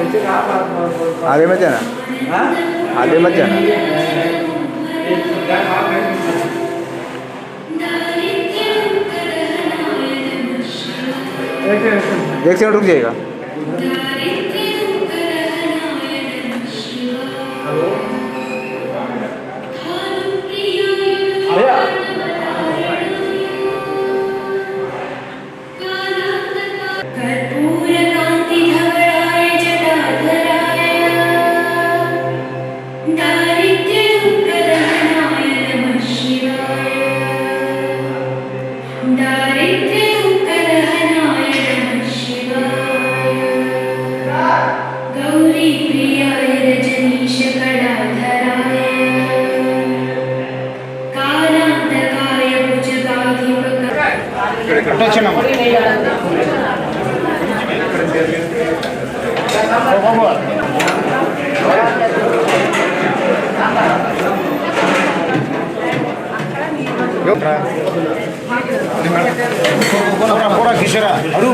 आगे मत जाना, आगे मत जाना। एक सेकंड रुक जाएगा। Pura kisara. Aduh,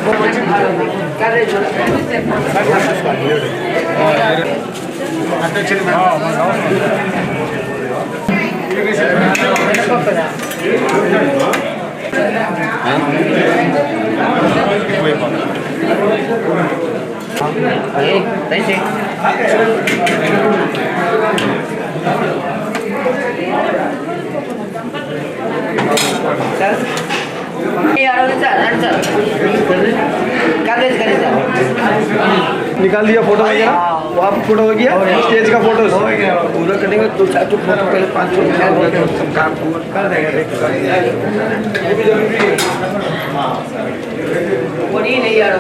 निकाल दिया फोटो वगैरह, वो आप फोटो हो गया, स्टेज का फोटो पूरा करेंगे। 2-4 फोटो पहले 5 काम कर देंगे। ये भी जरूरी है। वो नहीं आ रहा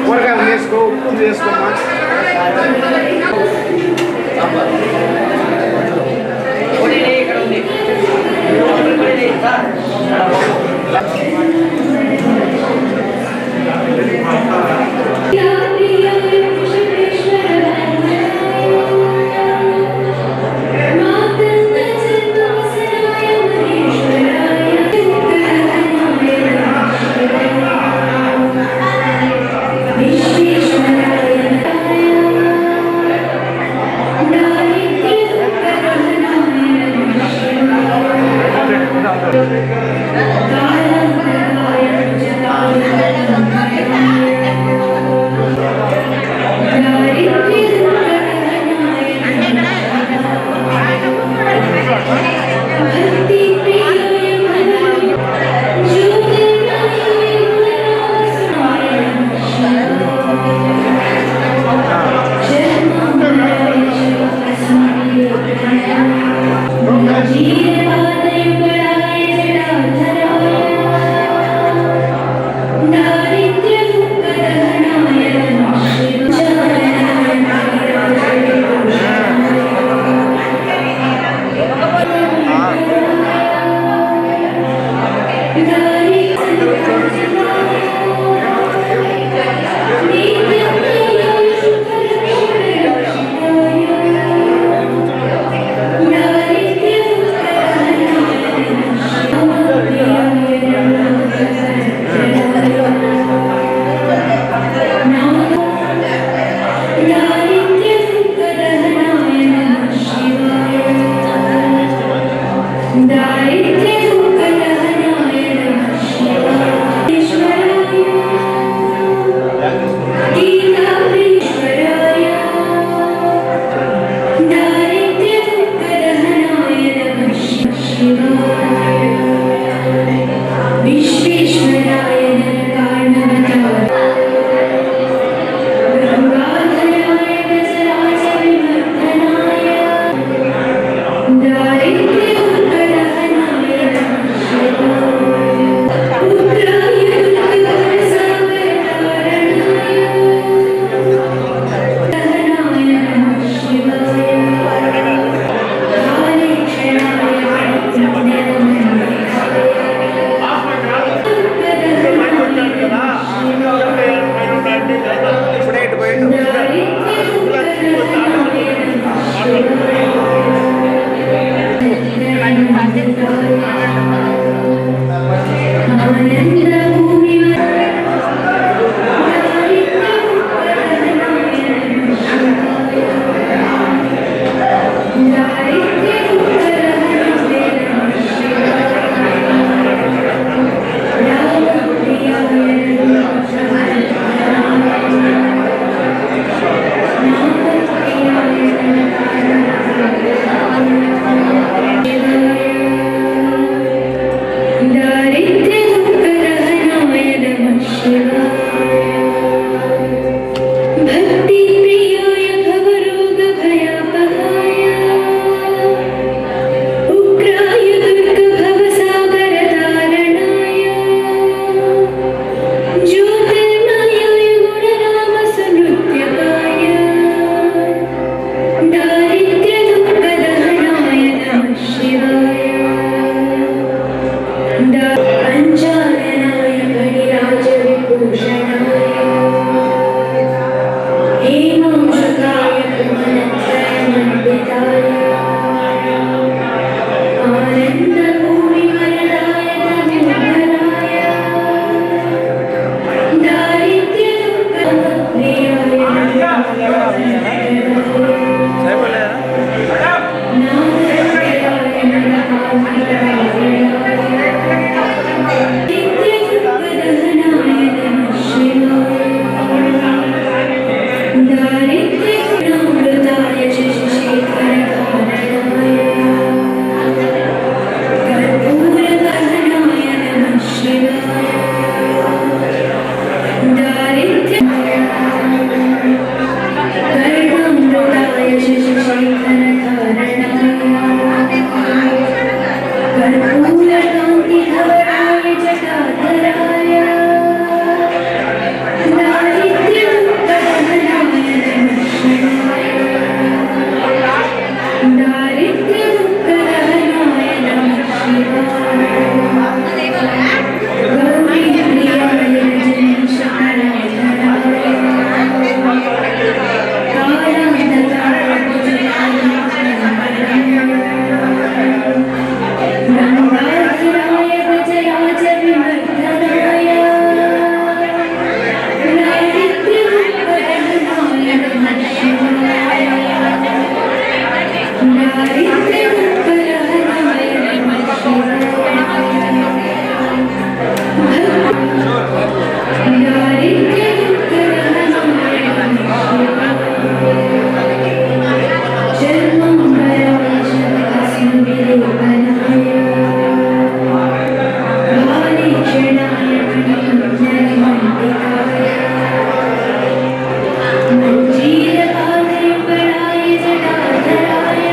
కూరగాయలు వేసుకోమ్మా. कर्पूरकान्तिधवलाय जटाधराय दारिद्र्यमुक्तदहनाय नमः शिवाय दारिद्र्यमुक्तदहनाय नमः शिवाय गौरीप्रियाय रजनीशकराय कालान्तकाय भुजगाय गंगाधराय गजराज विवर्धनाय दारिद्र्यमुक्तदहनाय नमः शिवाय दारिद्र्यमुक्तदहनाय नमः शिवाय दारिद्र्यमुक्तदहनाय नमः शिवाय जन्ममरणाय शतकास्मविलोकनाय भालेक्षणाय मणिमण्डलमण्डिताय मञ्जीरकालयपराय जटाधराय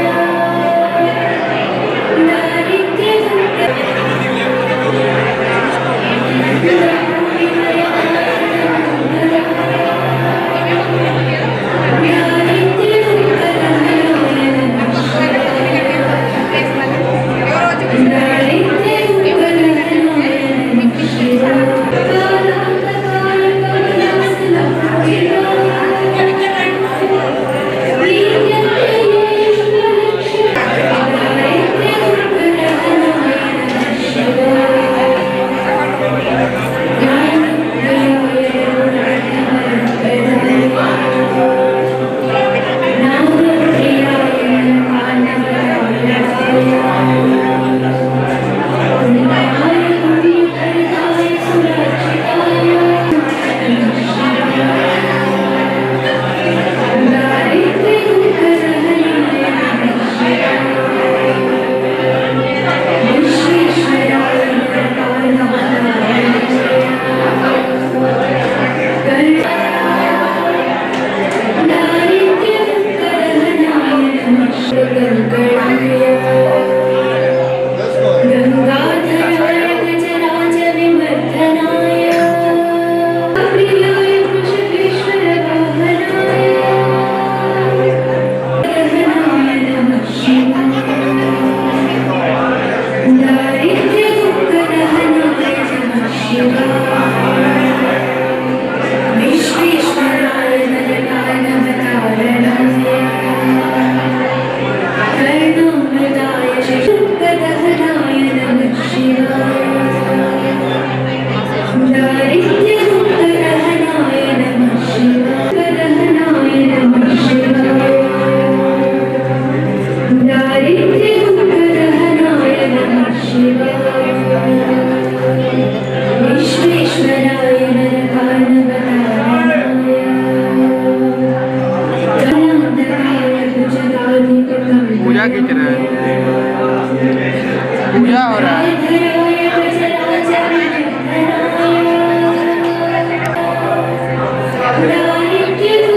गंगाधराय गजराज विवर्धनाय प्रियाय वृषभेश्वर वाहनाय दहनाय नमः शिवाय दारिद्र्यमुक्तदहनाय नमः शिवाय विश्वेश्वराय नरकानवतारणाय कर्णामृताय शिशुकदहनाय नमः शिवाय दारिद्र्यमुक्तदहनाय नमः शिवाय दहनाय नमः शिवाय दारिद्र्यमुक्तदहनाय नमः शिवाय विश्वेश्वराय नरकानवतारणाय कालान्तकाय भुजगाधिपकं पूजा खींच रहे हैं पूजा हो रहा है धराय गजराज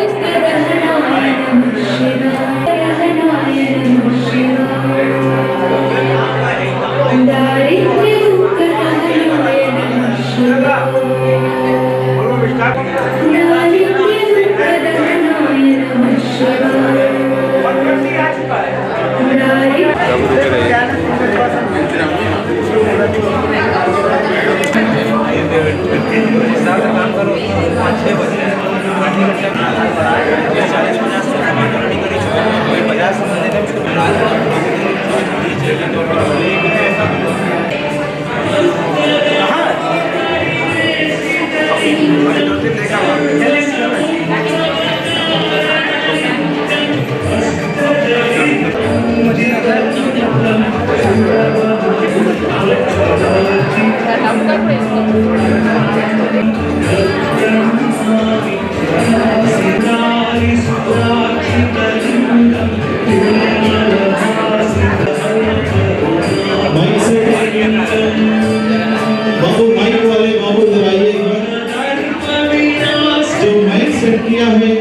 दारिद्र्यमुक्तदहनाय नमः शिवाय दहनाय नमः शिवाय दारिद्र्यमुक्तदहनाय नमः शिवाय दारिद्र्यमुक्तदहनाय नमः शिवाय बाबू माइक वाले बाबू इधर आइए एक बार। जो माइक सेट किया है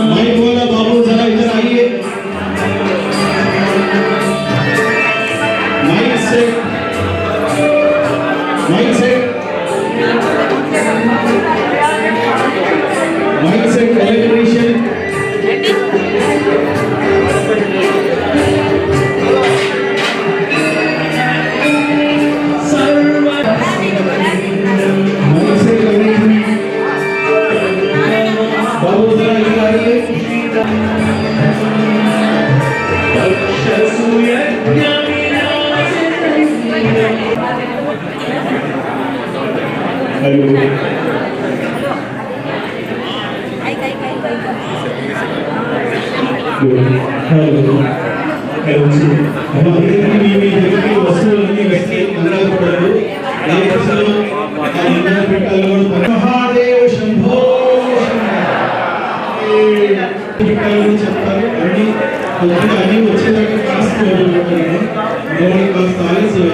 माइक वाला बाबू जरा इधर आइए। माइक వస్తువులన్నీ పెట్టి అందరూ పడరు మహాదేవ శంభో పెట్టాలని చెప్తారు. అన్ని కొద్దిగా అన్ని వచ్చేదాకా కాస్త కాస్త ఆలస్యం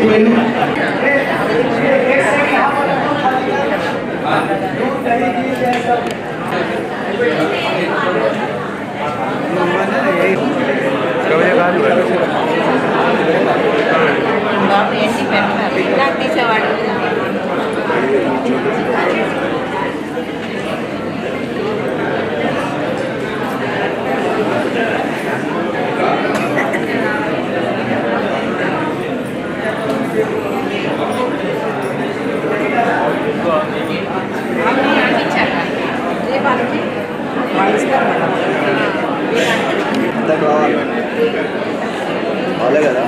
అయింది. వాళ్ళే కదా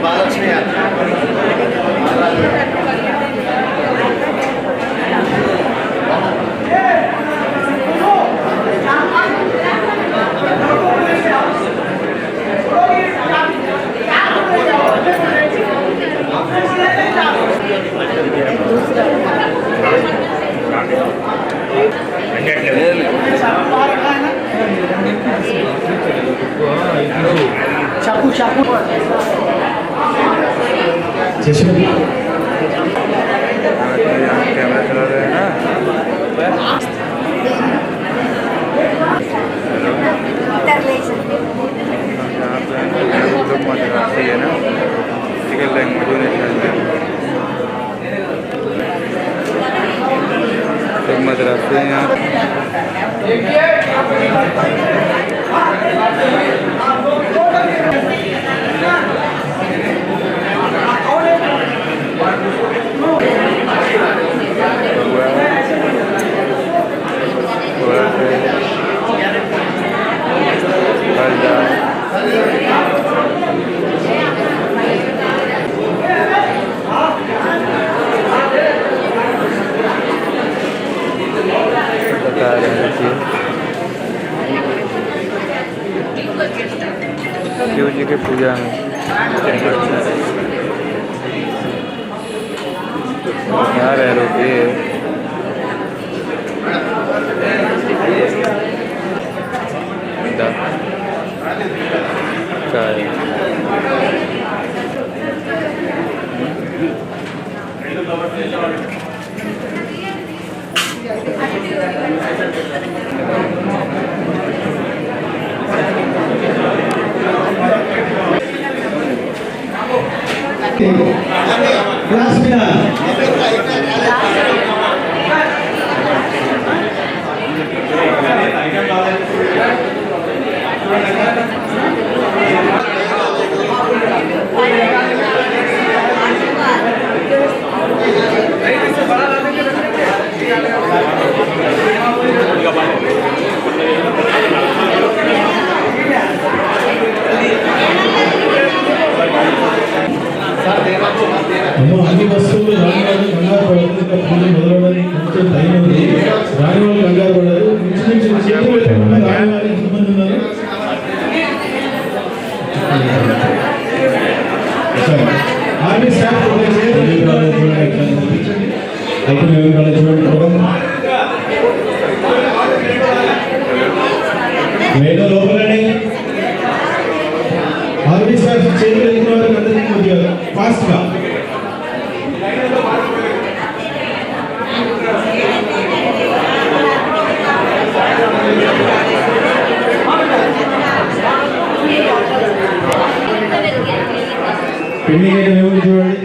బాగా వచ్చినాయి. चाकू चाकू कैमरा चला रहे हैं ना लोग मदरासी है ना लोग मदरासी हैं यहाँ शिव जी की पूजा में क्या रह रोके అన్ని వస్తువులు రాని వాళ్ళు కంగారు పడదు. పూజ మొదలవడానికి కొంచెం టైం ఉంది. రాని వాళ్ళు కంగారు పడదు. చేతులు పెట్టకుండా రాని వాళ్ళు ఎంతమంది ఉన్నారు? ఆర్మీ స్టాఫ్ అయితే మేము చూడండి మేడ లోపలనే ఆఫీసర్ చేతులు ఎత్తిన వారికి అందరికీ కొద్దిగా ఫాస్ట్గా పెళ్లి మేము చూడండి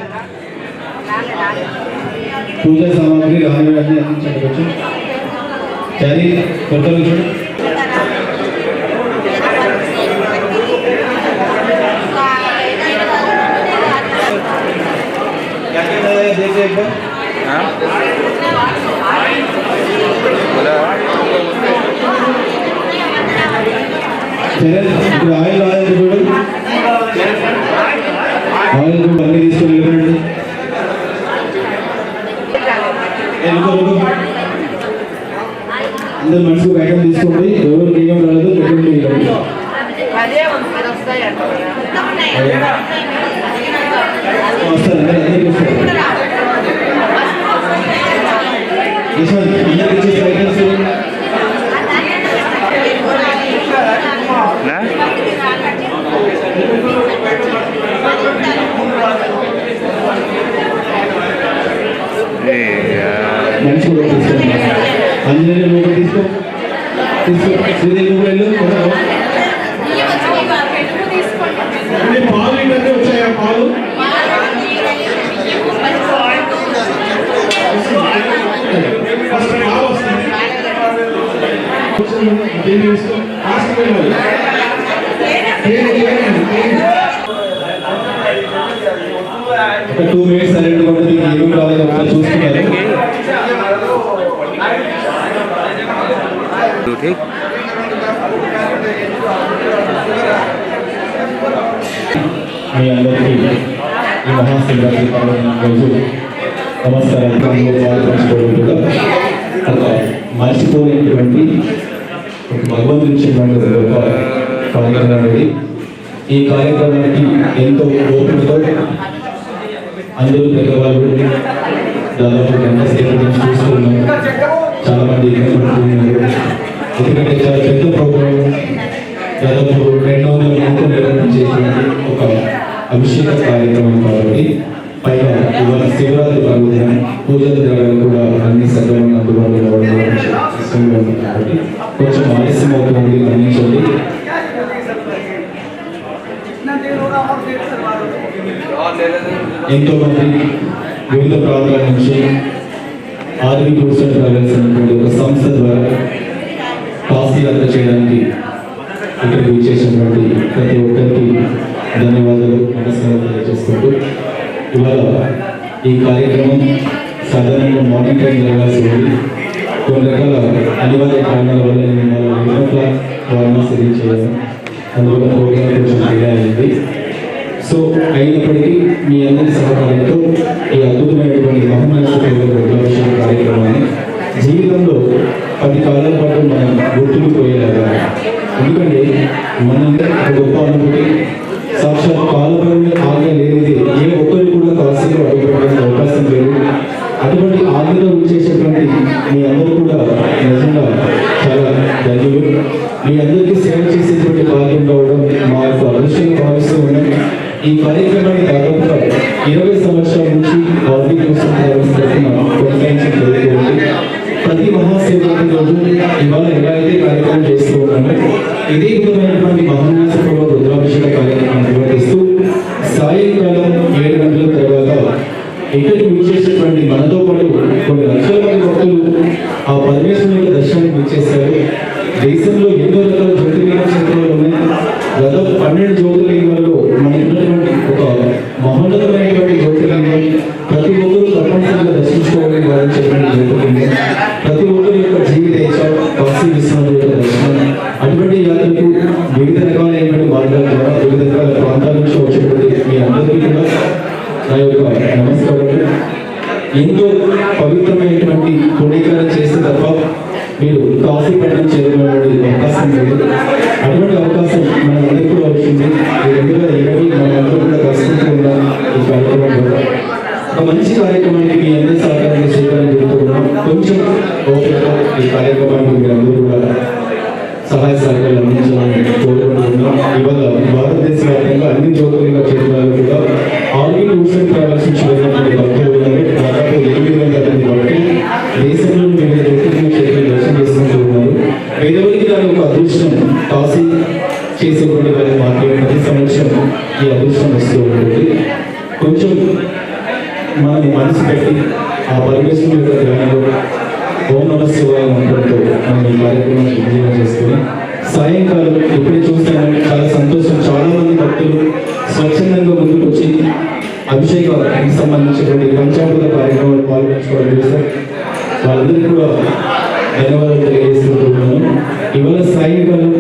పూజా సామాగ్రి రాని అందించవచ్చు చరి కొత్తలు చూడండి ఆయిల్ ఆయిల్ చూడండి ఆయిల్ అన్ని తీసుకొని వెళ్ళండి అందరు మనసుకు ఐటమ్ తీసుకోండి ఎవరికి ఏం రాలేదు పెట్టండి మంచి కూడా తీసుకోండి అంజనేయ నువ్వు తీసుకో శ్రీదేవి నువ్వు వెళ్ళు పాలు ఇవన్నీ వచ్చాయా పాలు ఫస్ట్ పాలు వస్తుంది ఒక 2 minutes సైలెంట్ గా ఉంటుంది ఏమీ రాలేదు ఒకసారి చూస్తున్నారు మీ అందరికీ ఈ మహాశివరాత్రి పర్వదిన రోజు నమస్కారాలు పంచుకోవడం ఒక మర్చిపోలేనటువంటి ఒక భగవంతుడు ఇచ్చినటువంటి ఒక కార్యక్రమం అనేది ఈ కార్యక్రమానికి ఎంతో ఓపికతో అందరూ పెద్దవాళ్ళు దాదాపు గంట సేపు చూస్తున్నాం చాలా మంది ఇబ్బంది పడుతున్నారు ఎందుకంటే చాలా పెద్ద ప్రోగ్రాం దాదాపు 200 మందితో నిర్వహణ చేసినటువంటి ఒక అభిషేక కార్యక్రమం కాబట్టి పైగా ఇవాళ శివరాత్రి పర్వదినం పూజల ద్రవ్యాలు కూడా అన్ని సక్రమంగా అందుబాటులో ఉంది కాబట్టి కొంచెం ఆలస్యం అవుతుంది గమనించండి ఎంతో మంది వివిధ ప్రాంతాల నుంచి ఆర్మీ టూర్స్ అండ్ ట్రావెల్స్ అనేటువంటి ఒక సంస్థ ద్వారా కాశీ యాత్ర చేయడానికి ఇక్కడికి విచ్చేసినటువంటి ప్రతి ఒక్కరికి ధన్యవాదాలు నమస్కారాలు తెలియజేసుకుంటూ ఇవాళ ఈ కార్యక్రమం సాధారణంగా మార్నింగ్ టైం జరగాల్సి ఉంది కొన్ని రకాల అనివార్య కారణాల వల్ల నేను వారణాసి రీచ్ అయ్యాను అందువల్ల ప్రోగ్రాం కొంచెం డిలే అయింది సో అయినప్పటికీ మీ అందరి సహకారంతో ఈ అద్భుతమైనటువంటి మహోన్నత కార్యక్రమాన్ని జీవితంలో 10 కాలాల పాటు మనం గుర్తుండిపోయేలాగా ఎందుకంటే మనం ఒక గొప్ప అనుభూతి సాక్షాత్ కాలపరంగా ఆజ్ఞ లేనిది ఏ ఒక్కరు కూడా కాశీలో అడుగుపెట్టడానికి అవకాశం లేదు అటువంటి ఆజ్ఞలో వచ్చేసేటువంటి మీ అందరూ కూడా నిజంగా చాలా ధన్యులు మీ అందరికీ సేవ చేసేటువంటి భాగ్యం కావడం మా యొక్క అదృష్టంగా భావిస్తూ ఉన్నాం ఈ కార్యక్రమాన్ని దాదాపుగా 20 సంవత్సరాల నుంచి ఆర్మీ కోసం కొనసాగించబడుతుంది ప్రతి మహాశివరాత్రి రోజు ఇవాళ ఎలా అయితే కార్యక్రమం చేస్తూ ఉన్నామో ఇదే విధమైనటువంటి మహాన్యాసపూర్వ రుద్రాభిషేక కార్యక్రమం నిర్వహిస్తూ సాయంకాలం 7 గంటల తర్వాత ఇక్కడికి విచ్చేసినటువంటి మనతో పాటు కొన్ని లక్షల మంది భక్తులు ఆ పరమేశ్వరుని దర్శనానికి విచ్చేశారు దేశంలో ఎన్నో రకాల జ్యోతిర్లింగ క్షేత్రాలు ఉన్నాయి దాదాపు 12 జ్యోతిర్లింగాల్లో మన ఉన్నటువంటి ఒక మహోన్నతమైనటువంటి జ్యోతిర్లింగం ప్రతి ఒక్కరూ తప్పనిసరిగా దర్శించుకోవాలని వారించేటువంటి జ్యోతిర్లింగం ప్రతి ఒక్కరి యొక్క జీవితేచ్ఛ కాశీ విశ్వనాథుడి యొక్క దర్శనం అటువంటి యాత్రకు వివిధ రకాలైనటువంటి మార్గాల ద్వారా వివిధ రకాల ప్రాంతాల నుంచి వచ్చేటువంటి మీ అందరికీ కూడా నా యొక్క నమస్కారాలు ఎంతో పవిత్రమైనటువంటి పుణ్యకారం చేస్తే తప్ప మీరు కాశీ పట్టణం చేరుకునే అవకాశం లేదు అటువంటి అవకాశం మన అందరికీ కూడా వచ్చింది 2020 మనందరూ కూడా కష్టంగా ఉన్నాం ఈ కార్యక్రమం ద్వారా ఒక మంచి కార్యక్రమానికి మీ అందరి సహకారాన్ని స్వీకరించారు కొంచెం ఓపికతో ఈ కార్యక్రమానికి మీరందరూ కూడా సహాయ సహకారాలు అందించాలని కోరుకుంటున్నాం. ఇవాళ భారతదేశ వ్యాప్తంగా అన్ని జ్యోతిర్లింగ క్షేత్రాలు కూడా ఆల్రెడీ టూర్స్ అండ్ ట్రావెల్స్ నుంచి వెళ్ళినటువంటి భక్తులు ఉన్నారు. దాదాపు 800 మంది భక్తులు దేశంలో వివిధ జ్యోతిర్లింగ క్షేత్రాలు దర్శనం చేసుకుంటూ ఉన్నారు. పేదవారికి దాని ఒక అదృష్టం కాశీ చేసేటువంటి వారి మాకు ప్రతి సంవత్సరం ఈ అదృష్టం వస్తూ ఉంటుంది. కొంచెం మనం మనసు పెట్టి ఆ పరివేశం యొక్క ధ్యానంలో ఓం నమః శివాయ మంత్రంతో మనం ఈ కార్యక్రమాన్ని విజయం చేసుకుని సాయంకాలం ఎప్పుడు చూసాను చాలా సంతోషం. చాలా మంది భక్తులు స్వచ్ఛందంగా ముందుకు వచ్చి అభిషేకానికి సంబంధించినటువంటి పంచామృత కార్యక్రమాలు పాల్గొంచుకోవడం చూసారు. వాళ్ళందరికీ కూడా ధన్యవాదాలు తెలియజేస్తున్నాను. ఇవాళ సాయంకాలం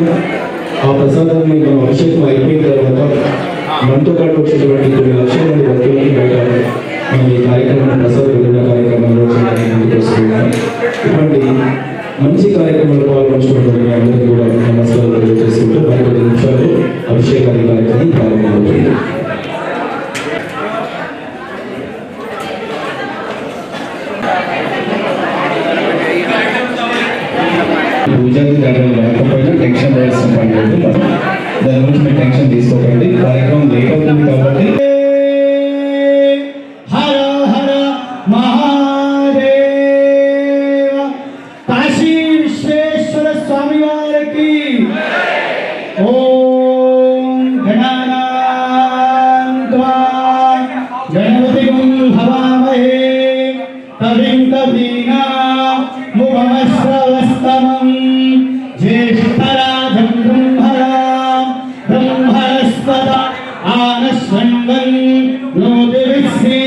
ఆ ప్రసాదాన్ని మనం అభిషేకం అయిపోయిన తర్వాత మనతో పాటు వచ్చేటువంటి కొన్ని లక్షల మంది భక్తులకి బయట మనం ఈ కార్యక్రమం ప్రసాద వితరణ కార్యక్రమంలో చేయడానికి ముందుకు వస్తున్నాం. ఇటువంటి మంచి కార్యక్రమాలు పాల్గొంచుకున్నటువంటి అందరికీ కూడా నమస్కారాలు తెలియజేస్తుంటూ 10 నిమిషాలు అభిషేకాది కార్యక్రమం ప్రారంభమవుతుంది. పూజాది కార్యాలు లేకపోయినా టెన్షన్ పడాల్సిన పని లేదు. దాని గురించి మీరు టెన్షన్ తీసుకోకండి. కార్యక్రమం లేట్ అవుతుంది కాబట్టి హర హర మహాదేవ కాశీ విశ్వేశ్వర స్వామి వారికి ఓం గణానాం గణపతిం హవామహే కవిం కవీనాం ఉపమశ్రవస్తమం జ్యేష్ఠరాజం బ్రహ్మణస్పద ఆనశ్వంగం నోతివిశ్రీ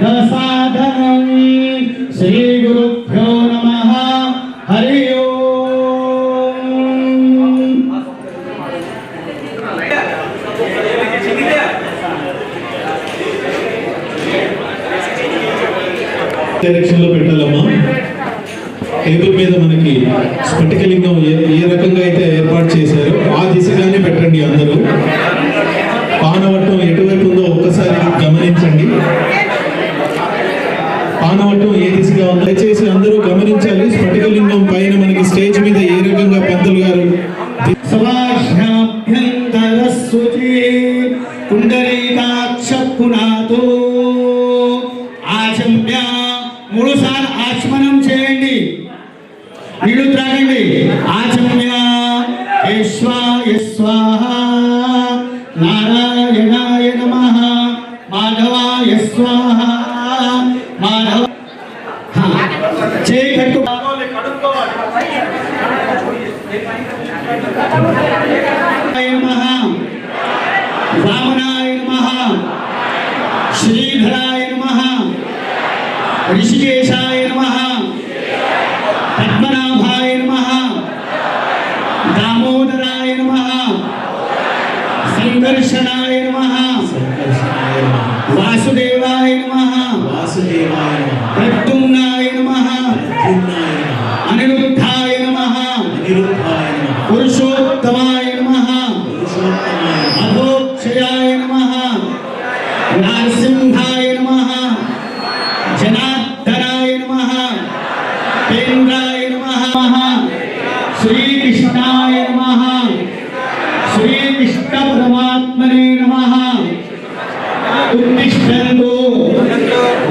దసాధనం శ్రీ గురుభ్యో నమః హరి ఓం. డైరెక్షన్ లో పెట్టాలమ్మా. టేబుల్ మీద మనకి స్ఫటికలింగం ఏ రకంగా అయితే ఏర్పాటు చేశారో ఆ దిశగానే పెట్టండి. అందరూ పానవట్టం ఎటువైపు ఉందో ఒక్కసారి గమనించండి. పానవట్టం ఏ దిశగా ఉందో దయచేసి అందరూ గమనించాలి. స్ఫటికలింగం పైన మనకి స్టేజ్ మీద ఏ రకంగా పంతులు గారు సవాహ్యాభ్యంతరస్సుచి కుండరీకాక్ష పునాతో ఆచమ్య 3 సార్లు ఆచమనం చేయండి. నీళ్ళు త్రాగండి. ఆచమ్య యస్వాయ స్వాహ నారాయణాయ నమః మాధవాయ స్వాహ మాధవ చేయి కట్టు నమః వామనాయ నమః శ్రీధరాయ నమః ఋషికేశాయ నమః పద్మనాభాయ నమః దామోదరాయ నమః సంకర్షణాయ నమః వాసుదేవాయ నమః ప్రద్యుమ్నాయ నమః అనిరుద్ధాయ నమః పురుషోత్తమాయ నమః అభోక్షయాయ నమః నరసింహాయ నమః జనార్దనాయ నమః కేంద్రాయ నమః శ్రీకృష్ణాయ నమః శ్రీకృష్ణ పరమాత్మనే నమః ఉత్తిష్టంతు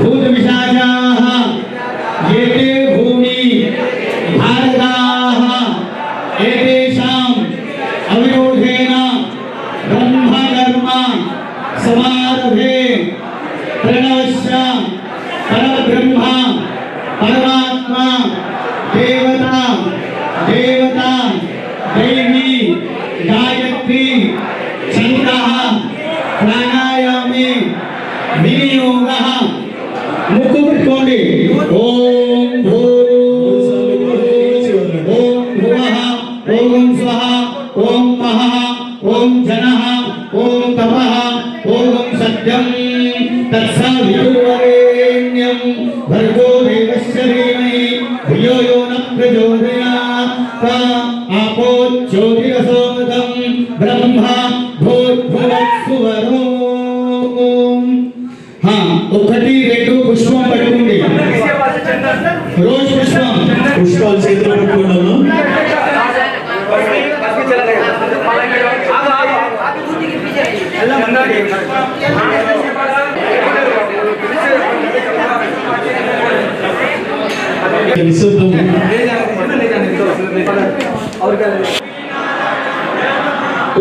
భూత విశాచాః ఏతే భూమి భారతాః ఏతేషాం అవిరోధేన బ్రహ్మకర్మ సమారభే ప్రణవస్య పరబ్రహ్మ పరమాత్మ దేవత దేవత దైవీ గాయత్రి చంద్రః ప్రాణాయామే వినియోగః. ముక్కు పెట్టుకోండి. ఓం ఓం భువః ఓం స్వః ఓం మహః ఓం జనః ఓం తపః ఓం సత్యం తత్సవితుర్వరేణ్యం భర్గో దేవస్య ధీమహి ధియో యో న ప్రచోదయాత్. ఆపో జ్యోతిరసోమృతం బ్రహ్మ భూర్భువస్సువరో. 1 2 పుష్పం పట్టుకోండి. रोज पुष्पम పుష్పాలు చేతిలో పట్టుకున్నాము. నిశ్శబ్దం.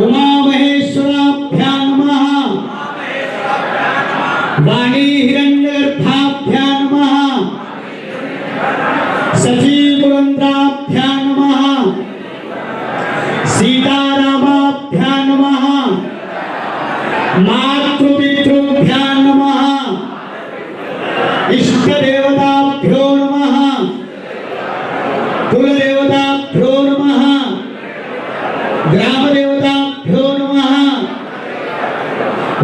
उमा महेश्वराभ्यां नमः वाणी हिरण्यगर्भाभ्यां नमः सखी पुरंद्राभ्यां नमः सीतारामाभ्यां नमः मातृपितृभ्यां नमः इष्टदेवताभ्यो नमः कुलदेवताभ्यो नमः ग्रामदेवताभ्यो नमः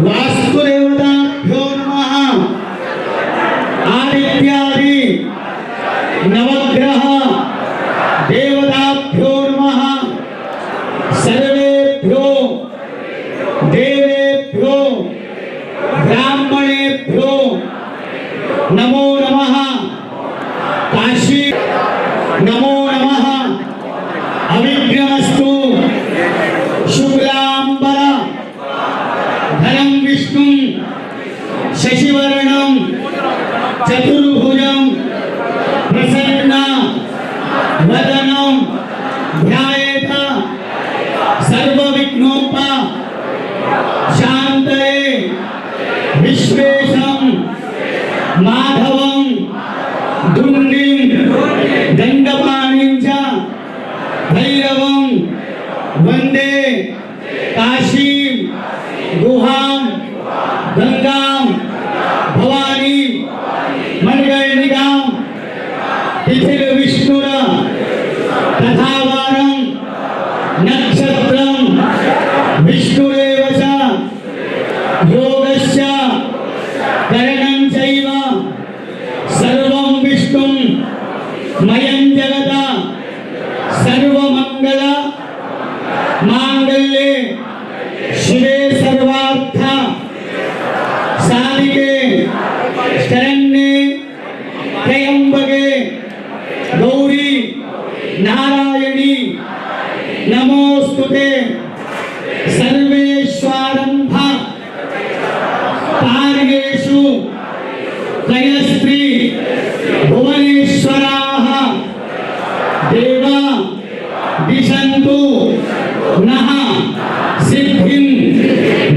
वास्तुदेवताभ्यो नमः आदित्यादि नवग्रह देवताभ्यो नमः सर्वेभ्यो देवेभ्यो ब्राह्मणेभ्यो नमो नमः काशी नमो नमः अविघ्नमस्तु शुक्लांबर धनं विष्णु शशिवर्णं चतुर्भुजं प्रसन्न वदनं ध्यायेत सर्वविघ्नोप शान्तये विश्वेशं माधवं दुण्डिं दण्डपाणिं च भैरवं वंदे काशीं गुहां गंगां भवानी मणिकर्णिकां तिथिर्विष्णुर तथा वारं नक्षत्रं विष्णुरेव च योगस्य करणं चैव सर्वं विष्णुं मयं जगत सर्वमंगल मांगल्ये शिवे सर्वार्थ साधिके शरण्ये त्र्यंबके गौरी नारायणी नमोस्तुते सर्वेश्वरंभ कार्येषु त्रयस्त्री भुवनेश्वराः देवा दिशन्तु नः सिद्धिं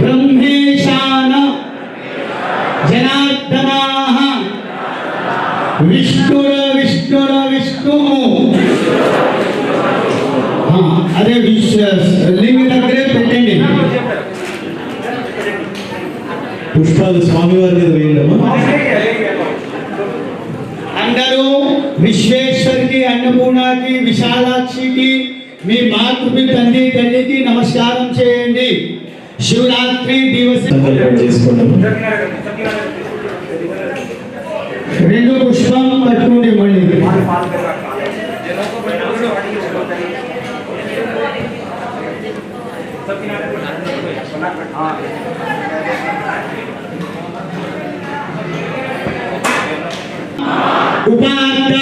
ब्रह्मेशान जनार्दनाः विष्णुः अरे लिंग దగ్గరే పెట్టండి. పుష్పాలు స్వామివారి మీద వేయడమా? అందరూ విశ్వేశ్వరికి అన్నపూర్ణకి విశాలాక్షికి మీ మాతృకి తల్లికి నమస్కారం చేయండి. శివరాత్రి దివస సంకల్పం చేసుకుంటాము. రెండు పుష్పం పట్టుకోండి. మళ్ళీ उपात्त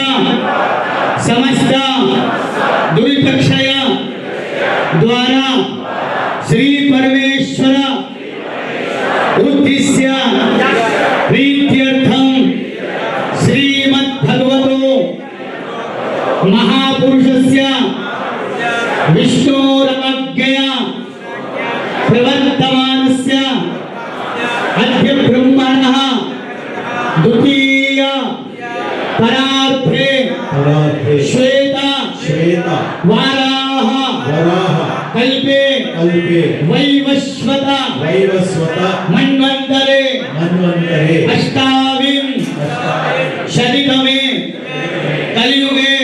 समस्त दुरितक्षय द्वारा श्री परमेश्वर उद्दिश्य प्रीत्यर्थं श्रीमद्भगवतो महापुरुषस्य विष्णोरवज्ञया प्रवर्तमानस्य अद्य ब्रह्मणः द्वितीय परार्थे श्वेता वाराह कल्पे वैवस्वत मन्वन्तरे अष्टाविं शततमे कलियुगे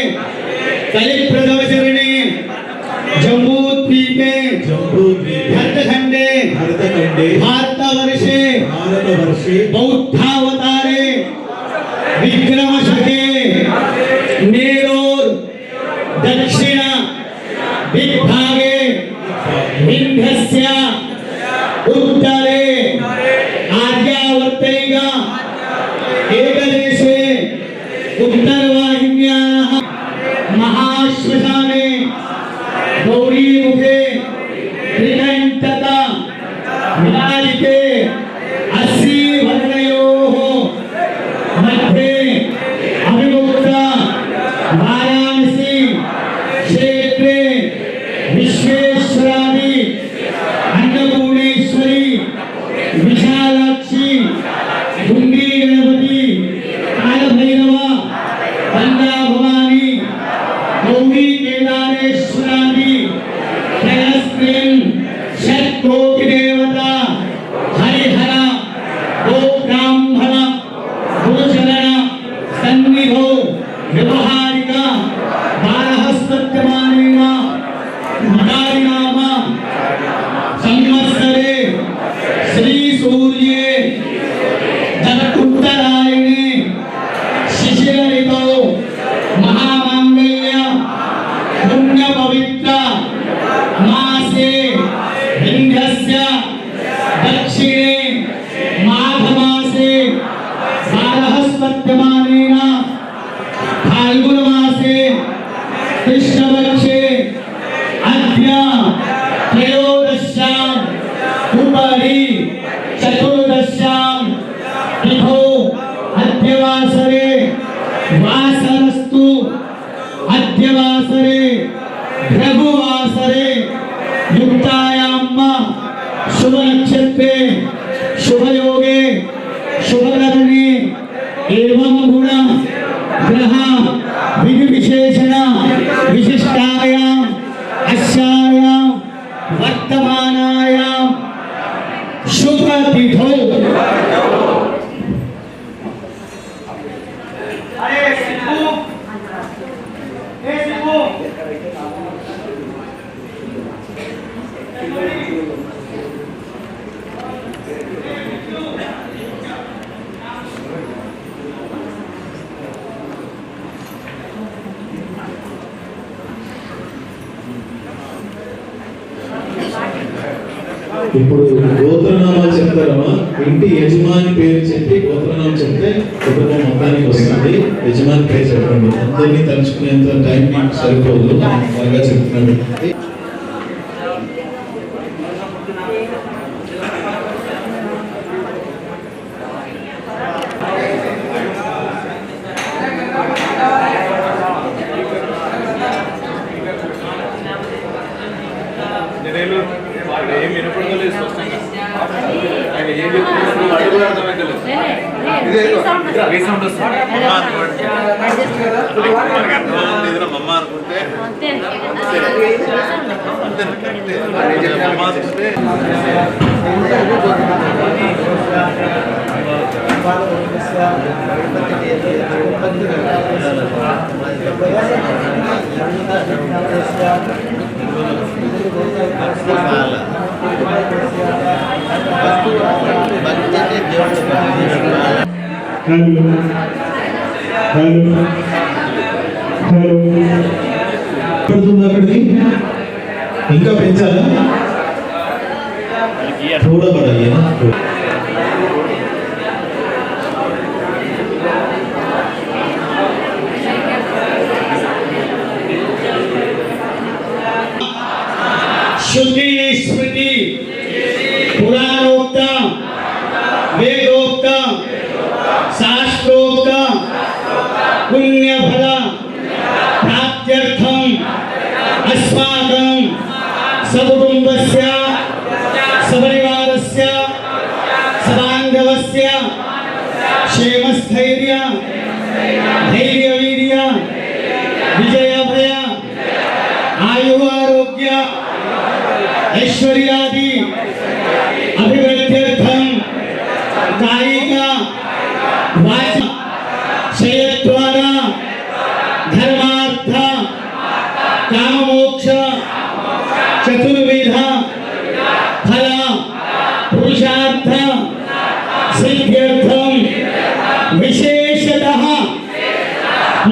कलिप्रथमचरणे जम्बूद्वीपे भरतखण्डे भारतवर्षे बौद्धावतारे विक्रमशके मेरोर दक्षिण दिग्भागे विन्ध्यस्य उत्तरे आर्यावर्तैक एकदेशे उत्तरवा उत्तरायणे शिशिर ऋतौ महामांगल्य पुण्य पवित्र मासे विंध्यस्य दक्षिणे माघमासे बारहस्पत्यमानेन फाल्गुनमासे कृष्णपक्षे अद्य त्रयोदश्याम् उपरि चतुर्दश्यां तिथौ अद्यवासरे वासरस्तु अद्यवासरे रघुवासरे युक्तायां शुभ नक्षत्रे शुभयोगे शुभकरणे एवं गुण ग्रह विधि विशेषण विशिष्टायां अस्यायां वर्तमानायां शुभ तिथौ ఇప్పుడు గోత్రనామాలు చెప్తారమ్మా. ఇంటి యజమాని పేరు చెప్పి గోత్రనామం చెప్తే కుటుంబం మొత్తానికి వస్తుంది. యజమాని పేరు చెప్పండి. అందరినీ తలుచుకునేంత టైం మీకు సరిపోదు. బాగా చెప్తున్నాడు. పడుతుంది అక్కడికి ఇంకా పెంచాలా చూడబడాలి. शुद्धि स्मृति पुराणोक्त वेदोक्त शास्त्रोक्त पुण्य फल प्राप्त्यर्थम अस्माकं सकुटुंबस्य सपरिवारस्य सबान्धवस्य क्षेमस्थैर्य धैर्यवीर्य विजयभय आयु आरोग्य ऐश्वर्यादि अभिवृद्ध्यर्थं कायिक वाचा शयद्वारा धर्मार्थ काममोक्ष चतुर्विध फल पुरुषार्थ सिद्ध्यर्थं विशेषतः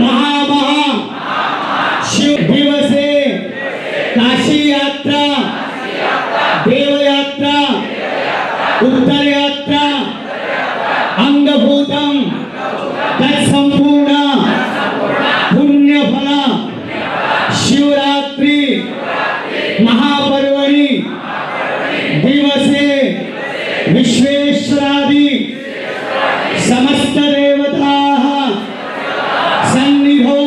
महामहा शिव दिवसे काशी यात्रा देव यात्रा उत्तर यात्रा अंगभूतम तत्संपूर्ण पुण्यफल शिवरात्रि महापर्वणि दिवसे विश्वेश्वरादि समस्त देवताः सन्निधौ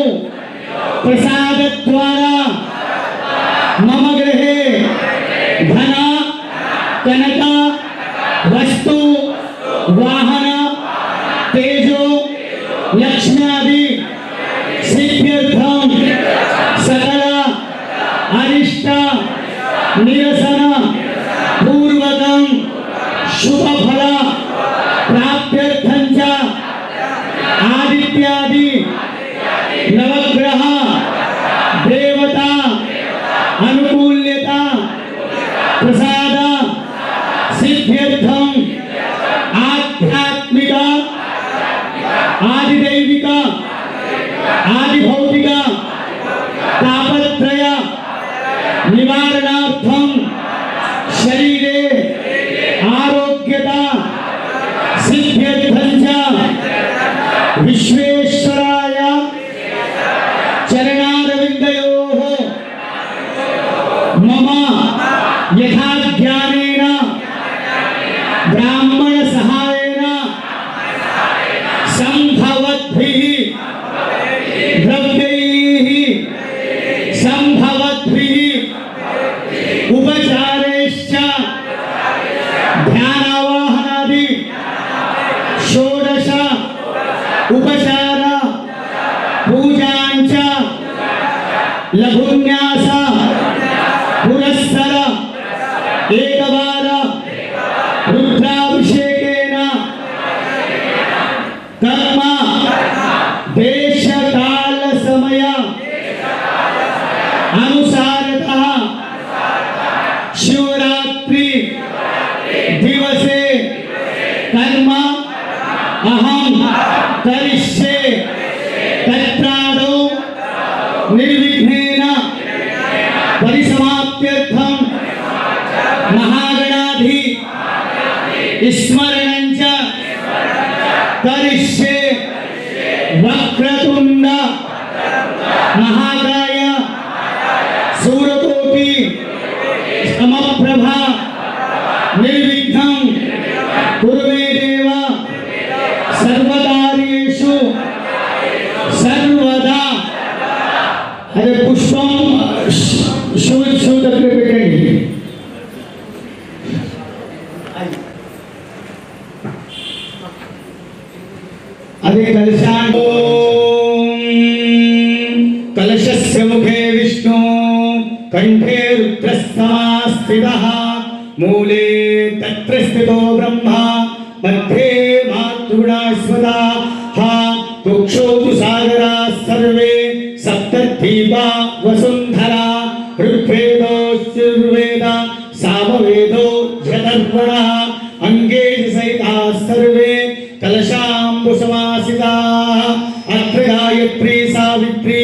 प्रसादद्वारा मम गृहे धन कनक वस्तु वाहन तेजो लक्ष्म्यादि सिद्ध्यर्थं सकल अरिष्ट निरसन पूर्वकं शुभ फल प्राप्त्यर्थं च आदित्यादि नवग्रह देवता अनुकूल्यता प्रसाद सिद्ध्यर्थं आध्यात्मिक सिद्ध्यर्थं च विश्वेश्वराय चरणारविन्दयोः मम यथा ज्ञानेन ब्राह्मण सहायेन संभवद्भिः द्रव्यैः संभवद्भिः उपचारैश्च ध्यानावाहनादि षोडश उपचार पूजाञ्च लघुन्यास पुरस्सर एकवार रुद्राभिषेकेन कर्म देश काल समय अनुसारतः शिवरात्रि दिवसे कर्म अहं करिष्ये तत्रादौ निर्विघ्नेन परिसमाप्त्यर्थं महागणाधि स्मरणं च करिष्ये वक्रतुंड महाकाय सूर्यकोटि समप्रभा निर्विघ्नं कुरु मे देव सर्वकार्येषु सर्वदा। अरे पुष्पम शुभ शुभ దగ్గర పెట్టండి। अरे कलशान कलशस्य मुखे विष्णु कंठे रुद्रस्तमास्थितः मूले तत्र स्थितो ब्रह्मा मध्ये मातृगुणास्पदा कुक्षोतु सागरा सर्वे सप्तद्वीपा वसुंधरा ऋग्वेदोऽस्युर्वेद सामवेदो यदर्पणः अंगे सहिताः सर्वे कलशाम्बुसमासिताः अत्र गायत्री सावित्री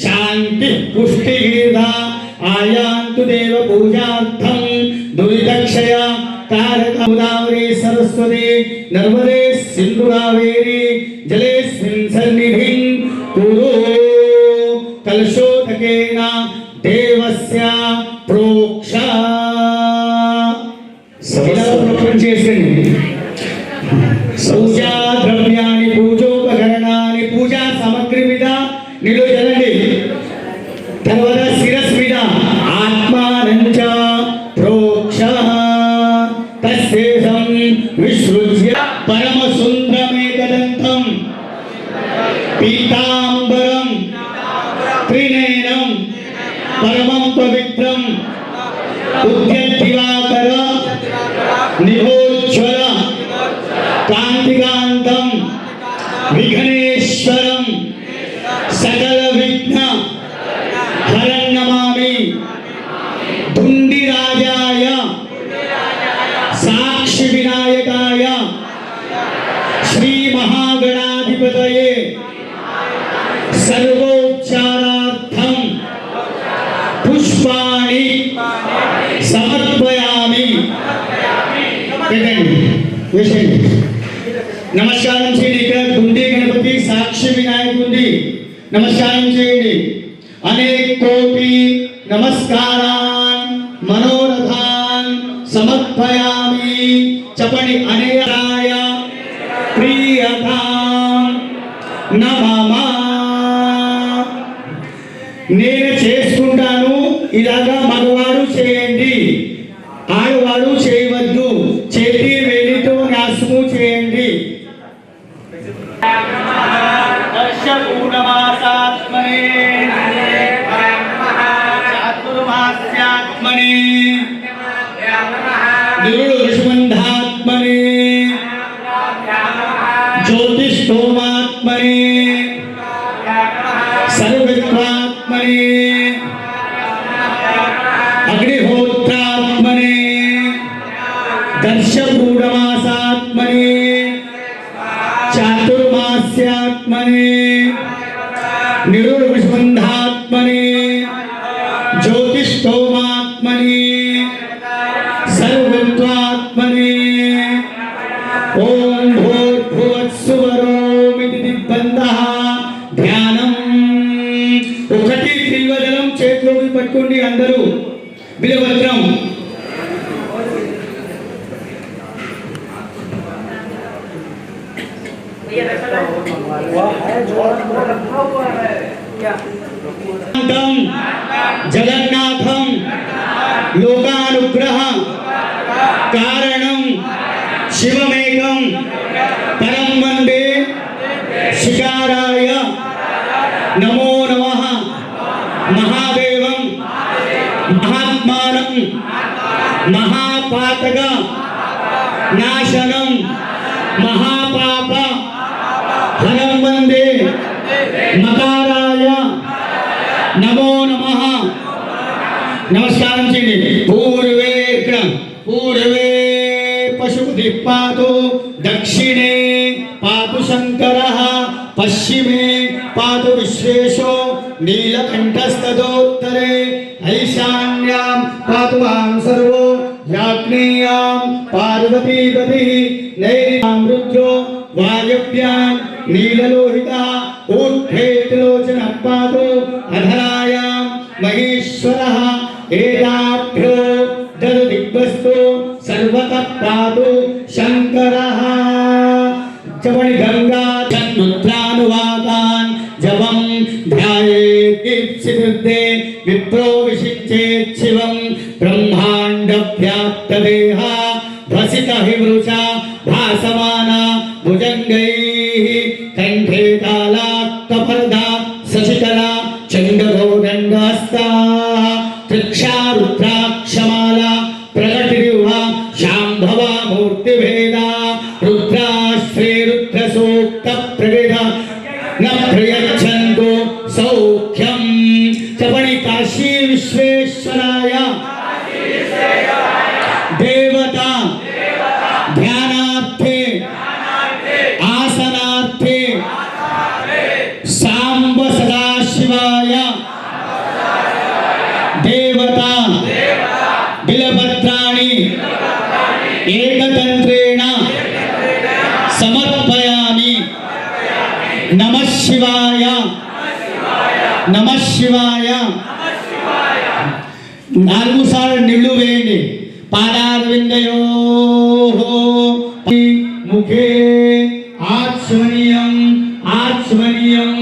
शान्तिः पुष्टिर्धा आयान्तु देव पूजार्थं दुरितक्षय कारकमुदावरी सरस्वती नर्मदे सिन्धु कावेरी जलेऽस्मिन् सन्निधिं कुरु। कलशोदकेन देवस्य प्रोक्ष पूजा द्रव्याणि पूजोपकरणानि पूजा सामग्री మీద నీళ్ళు చల్లండి। తర్వాత శిరస్సు మీద ఆత్మానంచ ప్రోక్ష తస్సేహం విసృజ్య పరమ సుందరమేకదంతం పీతాంబరం త్రినయనం పరమం పవిత్రం ఉద్యద్దివాకర నిభోజ్వల కాంతికాంతం విఘ్నేశ్వరం सकल विघ्न हरं नमामि। धुंडिराजाय साक्षि विनायकाय श्री महागणाधिपतये सर्वोपचारार्थं पुष्पाणि समर्पयामि। नमस्कारं చేయండి। ఇక్కడ దుండి గణపతి సాక్షి వినాయకుడు ఉంది। नमस्कारं చేయండి। అనేక కోటి నమస్కారాన్ మనోరథాన్ సమర్పయామి। చెప్పండి అనేయాయ ప్రియతాం నమః। నేను చేసుకుంటాను ఇలాగా మగవాడు చేయండి, ఆడవాడు చేయవద్దు। చేతి వేలితో నాశము చేయండి। पूर्णमासात्मने चातुर्मास्यात्मने निरुषबन्धात्मने ज्योतिष्ठोमात्मने सर्वत्वात्मने अग्निहोत्रात्मने दर्शपूर्णमासात्मने चातुर्मास्यात्मने निरुषबन्धात्मने ज्योतिष्ठोमात्मने सर्वत्वात्मने ओम भो जगन्नाथं लोकानुग्रह कारणं शिवमेकं परं वन्दे शिकाराय नमो नमः महादेवं महात्मानं महापातक नाशनं महापाप हरं वन्दे मकाराय नमो नमः नमस्कारं चेయండి पूर्वे पशुपतिः पातु दक्षिणे पातु शंकरः पश्चिमे पातु विश्वेशो नीलकण्ठस्तदोत्तरे ऐशान्यां पातु मां सर्वो याग्नेयां पार्वतीपतिः नैऋत्यां रुद्रो वायव्यां नीललोहितः ऊर्ध्वे त्रिलोचनः पातु अधरायां महेश्वरः एताभ्यो दददिग्वस्तु सर्वतः पातु शंकरः जपणि गंगा तन्मुद्रानुवादान् जपं ध्यायेत् दीप्सिते विप्रो विशिच्येत् शिवं ब्रह्माण्डव्याप्तदेह भसितहिमृषा भासमाना भुजङ्गैः कण्ठे तालाक्कफलदा शशिकला चण्डघोदण्डहस्ता त्रिक्षा रुद्राक्षमाला प्रकटिरिवा शाम्भवा मूर्तिभेदा रुद्राश्रे रुद्रसूक्तप्रविधा न प्रयच्छन्तु सौख्यं चपणि काशी विश्वेश्वराय देवता ध्यानार्थे आसनार्थे सांब सदाशिवाय देवता बिलभद्राणि एकतन्त्रेण समर्पयामि नमः शिवाय नमः शिवाय नाలుగు సార్లు నీళ్లు వేయండి पादारविन्दयोः मुखे आचमनीयं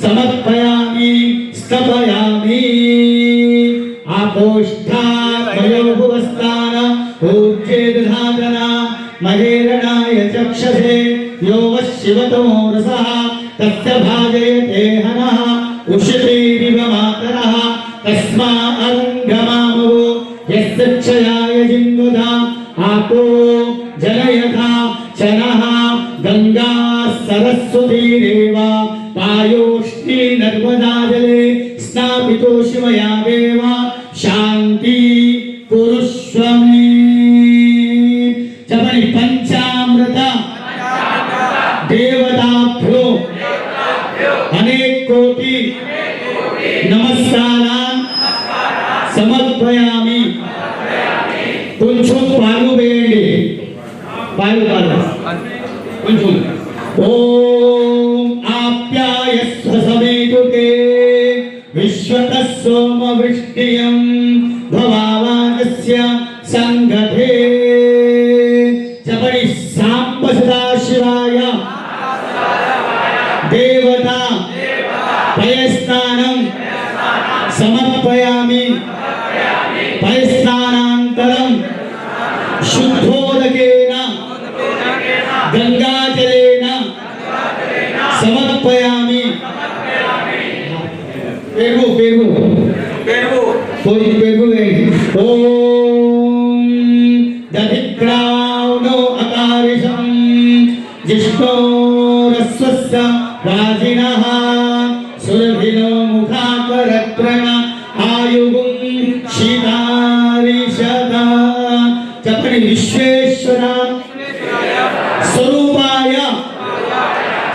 समर्पयामि स्थापयामि आपोष्ठामयोभुवस्थान ऊर्जेदधातना महेरणाय चक्षसे यो वः शिवतमो रसः तस्य भाजयते हनः उषतीरिव मातरः तस्मा अरङ्गमामवो यस्य क्षयाय जिन्वदा आपो जनयथा चनः गंगा सरस्वतीरेव पायोष्णी नर्मदा जले स्नापितोषिमया देव शान्ति कुरुष्व मे चपनि पंचामृत देवताभ्यो अनेक कोटि नमस्कारान् समर्पयामि కొంచెం పాలు వేయండి పాలు కొంచెం ఓం ఆప్యాయస్వ సమేతుకే విశ్వతః సోమ విష్టియం భవావానస్య సంగతే చపడి సాంబ సదాశివాయ దేవత పయస్నానం సమర్పయామి पयस्नानान्तरं शुद्धोदकेन गंगाजलेन समर्पयामि पेरु ओम दधिक्रावणो अकारिशं जिष्णोरस्वस्य वाजिनः सुरभिनो मुखाकरत्रण आयुगुं शीतारिषदा चपणि विश्वेश्वर स्वरूपाय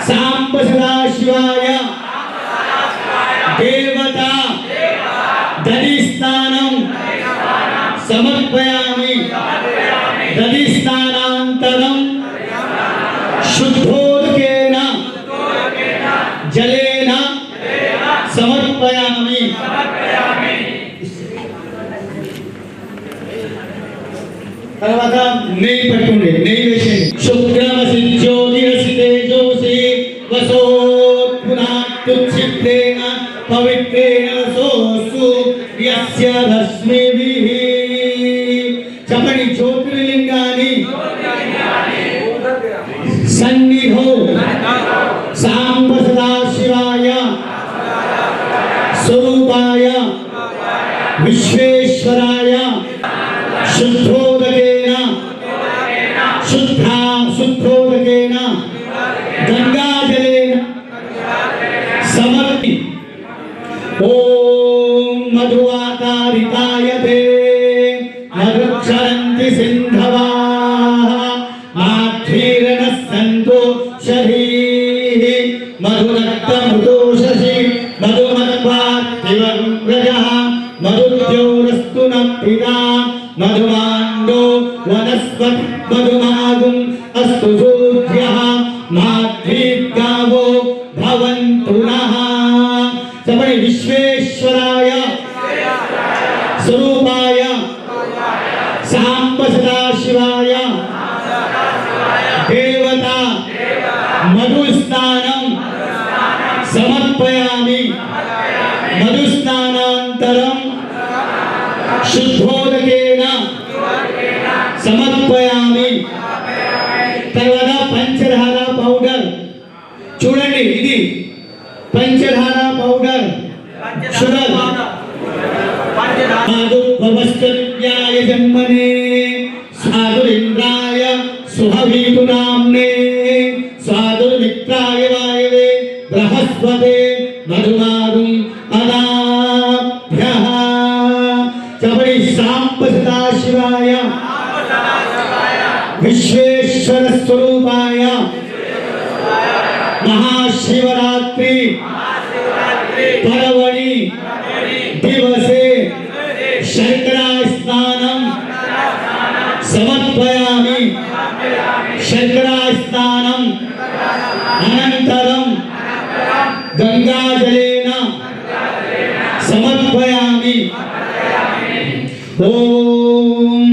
सांब सदाशिवाय देवता दधिस्नानं समर्पयामि दधिस्नानान्तरं शुद्धोदकेन जलेन समर्पयामि తర్వాత నెయ్యి పెట్టుకోండి నెయ్యి వేసేయండి శుక్రమసి జ్యోతిరసి తేజోసి मधुनक्तमृतोषसि मधुमत्पार्थिवव्रजः मधुद्योरस्तु न पिता मधुमाण्डो वनस्पति मधुमागुम् अस्तु सूर्यः माध्वीर्गावो भवन्तु नः सबरि विश्वेश्वराय स्वरूपाय सांब सदाशिवाय देवता मधुस्नानं समर्पयामि मधुस्नानान्तरं शुद्धोदकेन సమర్పయామి తర్వాత పంచదార పౌడర్ చూడండి ఇది పంచదార పౌడర్ షుగర్ సాధుభవస్తున్యాయ జన్మనే సాధురింద్రాయ సుహవీతు నామ్నే సాధుమిత్రాయ వాయవే బృహస్పతే మధుమాగుం అదాభ్యః చబడి సాంబ సదాశివాయ विश्वेश्वर स्वरूपाय महाशिवरात्रि पर्वणि दिवसे शर्करा स्नानं समर्पयामि शर्करा स्नानं अनन्तरं गंगाजलेन समर्पयामि ओम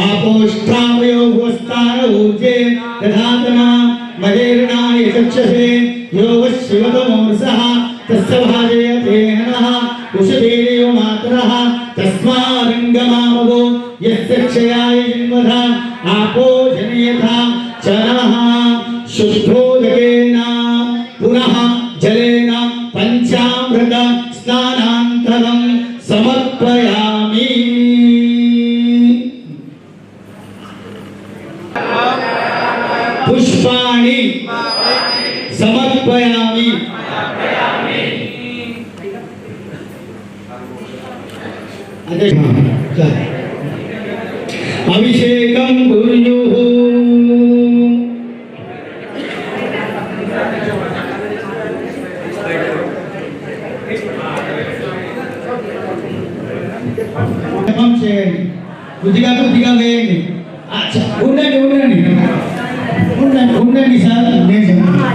आपोष्ठामयो भूस्तान ऊर्जे दधातना महेरणाय चक्षसे यो वशिवतमोर्सः तस्य भाजयते नमः उषधीर्यो मातरः तस्मारङ्गमामवो यस्य क्षयाय जन्मधा आपो जनयथा च नमः शुद्धोदकेन पुनः जलेन पञ्चामृत स्नानान्तरं समर्पयामि पुष्पाणि समर्पयामि अभिषेकं कुर्युः కొద్దిగా వేయండి ఉండండి సార్ నేను చెప్తాను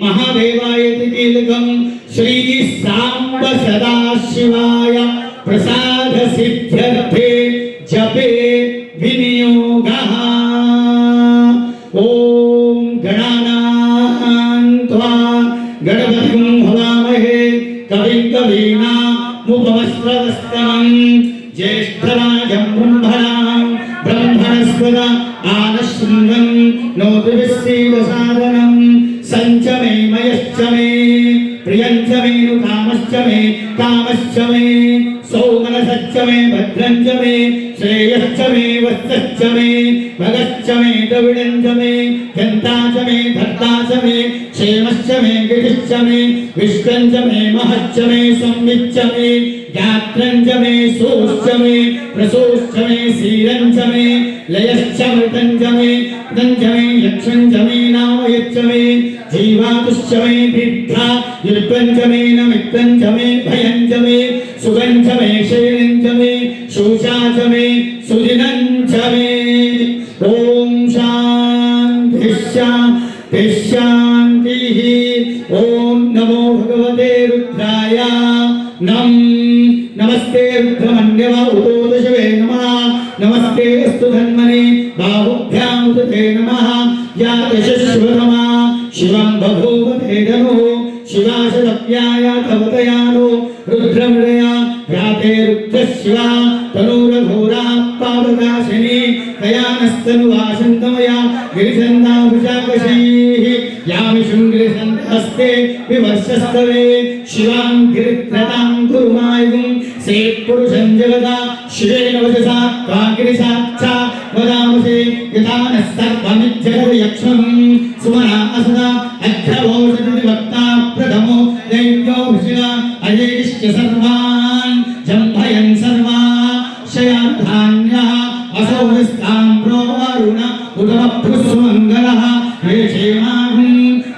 महादेवाय तिलकं श्री सांब सदाशिवाय प्रसाद सिद्ध्यर्थे जपे विनियोगः ओम गणानान्त्वा गणपतिं हवामहे कविं कवीनामुपमस्रवस्तमं ज्येष्ठराजं ब्रह्मणस्पद आनशृण्वन् नोतिविश्रीवसादनं सञ्च मे मयश्च मे प्रियञ्च मे कामश्च मे कामश्च मे सौमनसश्च मे भद्रञ्च मे श्रेयश्च मे वत्सश्च मे भगश्च मे द्रविडञ्च मे घन्ता च मे भर्ता च मे क्षेमश्च मे गिरिश्च मे विष्णञ्च मे महश्च मे संविच्च मे गात्रञ्च मे सोश्च मे प्रसोश्च मे सीरञ्च मे लयश्च मृतञ्च मे दञ्च मे यक्षञ्च मे नामयच्च मे जीवातुश्च मे दीर्घा युर्पञ्च मे नमित्रञ्च मे भयञ्च मे सुगञ्च मे शैलञ्च मे शोषा च मे सुदिनञ्च मे ॐ शान्तिः ॐ नमो भगवते रुद्राय नमस्ते रुद्रमन्यव उतोदशवे नमः नमस्ते अस्तु धन्मने बाहुभ्यां उदते नमः या यशस्वतमा शिवं बभूवते धनुः शिवाशतप्याय तवतयानो रुद्रमृया व्याते रुद्रशिवा तनूरघोरा पावकाशिनी दयानस्तनुवासन्तमया गिरिसन्दाभुजाकशीः यामि शृङ्गिरिसन्तस्ते विवर्षस्तवे शिवां गिरित्रतां कुरुमायुं सेत्पुरुषं जगदा शिवेन वचसा त्वागिरिसाक्षा वदामसे यथा नः सर्वमिज्जगदयक्षं सुमना असदा अध्रवोषतिवक्ता प्रथमो दैव्यो भृशिला अजेष्य सर्वान् जम्भ शोभयन् सर्वा शयाधान्यः असौ विस्ताम्रो वरुण उदमपुष्मङ्गलः ये क्षेमाहुं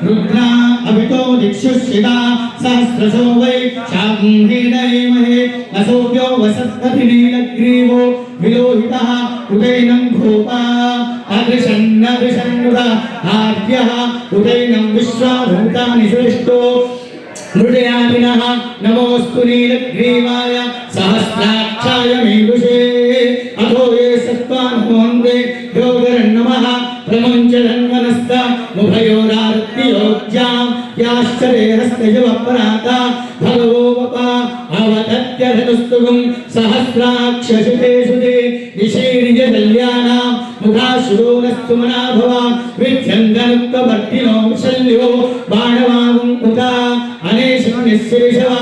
रुद्रा अभितो दिक्षुषिता सहस्रशो वै शाम्हीनैमहे असौभ्यो वसत्कतिनीलग्रीवो विलोहितः उदैनं भूपा अदृशन्नदृशन्नुत आर्यः उदैनं विश्वाभूतानि सृष्टो मृडयामिनः नमोऽस्तु नीलग्रीवाय सहस्राक्षाय मीदुषे अथो ये सत्त्वान्वन्दे योगरन्नमः प्रमुञ्चरन्वनस्त उभयोरारत्योज्यां याश्चरे हस्तजवपराता भगवोपा अवतत्यधनुस्तुगुं सहस्राक्षशितेषु ते निशीर्यजल्यानां मुखाशूरस्तु मनाभवा विध्यङ्गनुक्तभर्तिनो शल्यो बाणवागुं उता अनेशनिःशेषव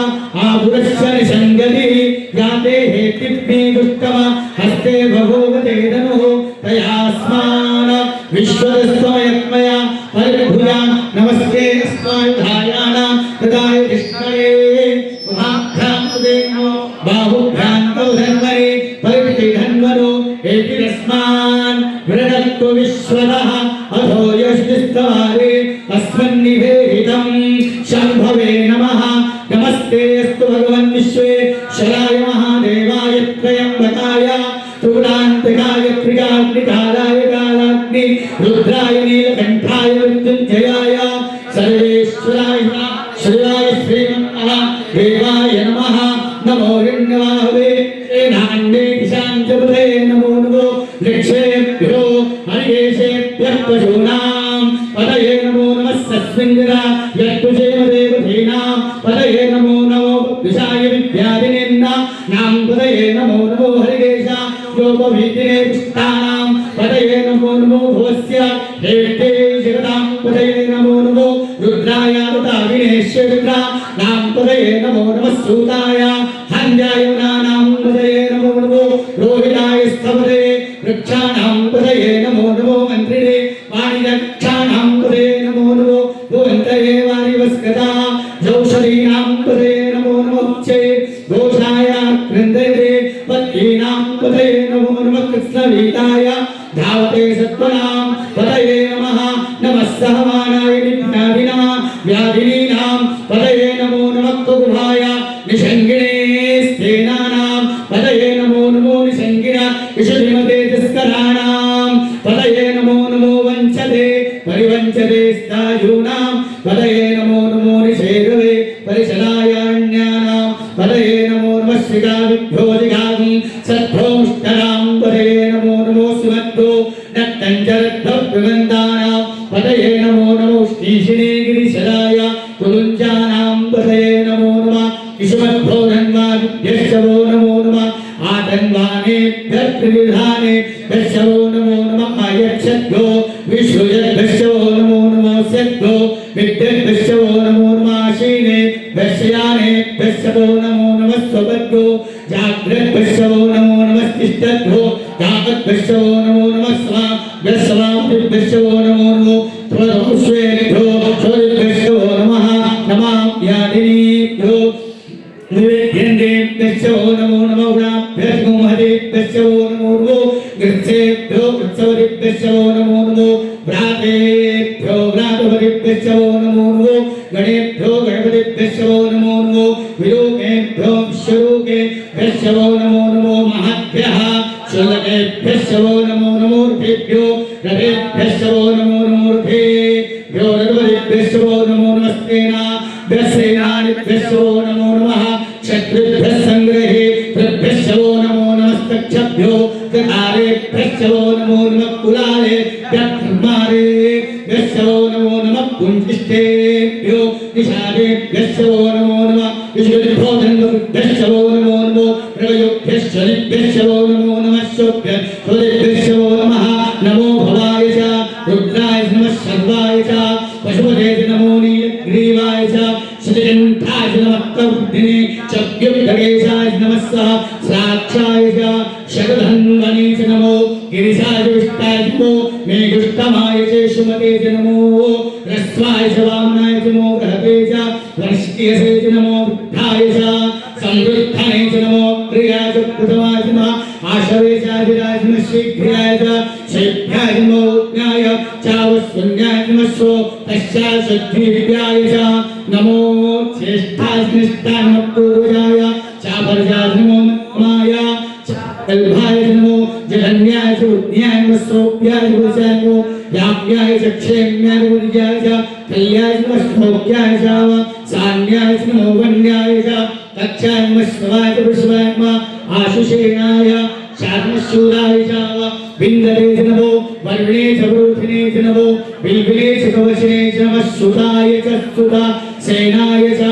आपुरश्च निषङ्गतिः याते हेतिप्नी दुष्टम हस्ते भगवते धनुः तयास्मान् विश्वदस्त्वयत्मया परिभूया नमस्ते अस्मायुधायानां तदाय कृष्णये उभाभ्यां बाहुभ्यां तौ धन्वरे परिधन्वनो एतिरस्मान् वृणत्व विश्वतः अधो यश्चिस्तवारे अस्मन्निवेदितं शम्भवे नमः नमस्ते अस्तु भगवन् विश्वेश्वराय महादेवाय त्र्यम्बकाय त्रिपुरान्तकाय त्रिकाग्निकालाय कालाग्नि रुद्राय नीलकण्ठाय मृत्युञ्जयाय सर्वेश्वराय श्रीराय श्रीमन्महादेवाय नमः नमो हिरण्यवाहवे नान्ये दिशाञ्चपते नमो नमो लक्ष्येभ्यो हरिकेशेभ्यः पशूनां पतये नमो नमः सस्मिन्दिरा यत्पुषेमदेवधीनां पतये नमो नमो विशाय विद्यादिनेन्नां पतये नमो नमो हरिकेशा योगभीतिने पुष्टानां पतये नमो नमो भवस्य हेते जगतां पतये नमो नमो रुद्राय ऋताविनेश्वरुद्रा नां पतये नमो नमः सूताय हन्याय नानां पतये नमो नमो रोहिताय स्तवते वृक्षाणां पतये नमो नमो मन्त्रिणे वाणिजक्षाणां पतये नमो नमो भुवन्तये वारिवस्कता जौषधीनां पतये नमो नमो चे घोषाय कृन्दये पत्नीनां पतये नमो नमः कृष्णवीताय धावते सत्त्वनां पतये नमः नमः सहमानाय निज्ञादिनः व्याधिनीनां पतये नमो नमः कुकुभाय निषङ्गिणे स्तेनानां पतये नमो नमो निषङ्गिण विशुधिमते तिस्कराणां पतये नमो नमो वञ्चते परिवञ्चते स्तायूनां पतये नमो नमो निषेधवे परिशलायाण्यानां पतये नमो नमः श्रीकाविभ्यो जिघागुं सद्भोष्टरां पतये नमो नमो सुमद्धो नक्तञ्जरद्धव्यगन्धानां पतये नमो नमो श्रीशिने गिरिशराय तुलुञ्जानां पतये नमो नमः इषुमद्धो धन्वादिभ्यश्चवो नमो नमः आतन्वानेभ्यः त्रिविधानेभ्यश्चवो नमो नमः आयच्छद्भ्यो विश्वजद्भ्यश्चवो नमो नमो स्यद्भ्यो विद्यद्भ्यश्चवो नमो नमः आशीनेभ्यश्चयानेभ्यश्चवो नमो नमः स्वपद्भ्यो जाग्रद्भ्यश्चवो नमो नमः तिष्ठद्भ्यो जागद्भ्यश्चवो नमो नमः स्वाभ्यश्चवो नमो नमो त्वदोश्वेभ्यो शोरिभ्यश्चवो नमः नमाम्यादिनीभ्यो निवेद्यन्तेभ्यश्चो नमो नमो गुणाभ्यश्चो महदेभ्यश्चो नमो नमो गृत्सेभ्यो गृत्सवरिभ्यश्चो नमो नमो भ्रातेभ्यो भ्रातृपतिभ्यश्चो नमो नमो गणेभ्यो गणपतिभ्यश्चो नमो नमो विलोकेभ्यो विश्वलोकेभ्यश्चो नमो नमो महद्भ्यः शुल्लकेभ्यश्चो नमो नमो ऋभ्यो रथेभ्यश्चो नमो नमो ऋभेभ्यो रघुपतिभ्यश्चो नमो नमस्तेना भ्यस्तेनानिभ्यश्चो नमो नमः शत्रुभ्यः सङ्ग्रहेभ्यश्चो नमो नमस्तक्षभ्यो ककारेभ्यश्चो नमो नमः कुलालेभ्यः धर्मारेभ्यश्चो नमो नमः कुञ्चिष्टेभ्यो निषादेभ्यश्चो नमो नमः विश्वभ्यो धन्वभ्यश्चो नमो नमो रवयोभ्यश्चरिभ्यश्चो नमो नमः शोभ्यश्चो नमः नमो भवाय च रुद्राय नमः सर्वाय च पशुपते नमो नीलग्रीवाय च श्रीकण्ठाय नमः कौर्दिने चव्यविधगेशाय नमः साक्षाय च शतधन्वने च नमो गिरिशाय विष्टाय नमो मेघुष्टमाय च सुमते च नमो रस्वाय च वामनाय च नमो बृहते च वर्षियसे च नमो वृद्धाय च संवृद्धने च नमो प्रियाय आशवेशाधिराजमशीघ्राय शेभ्याय नमोज्ञाय चावस्वन्याय नमस्सो तस्यासद्विद्याय च नमो ज्येष्ठास्निष्ठानपूर्वजाय चाभर्जाय नमो माया कल्भाय नमो जगन्याय च उद्याय नमस्सोभ्याय नमस्याय नमो याम्याय च क्षेम्याय नमोज्ञाय च कल्याय नमस्सोभ्याय च सान्याय च नमो वन्याय च तक्षाय नमस्वाय च वृषभाय नमः आशुषेणाय शार्मशूराय च विन्दते च नमो वर्णे च वृथिने च नमो बिल्बिले च कवचने च नमः सुताय च सुता सेनाय च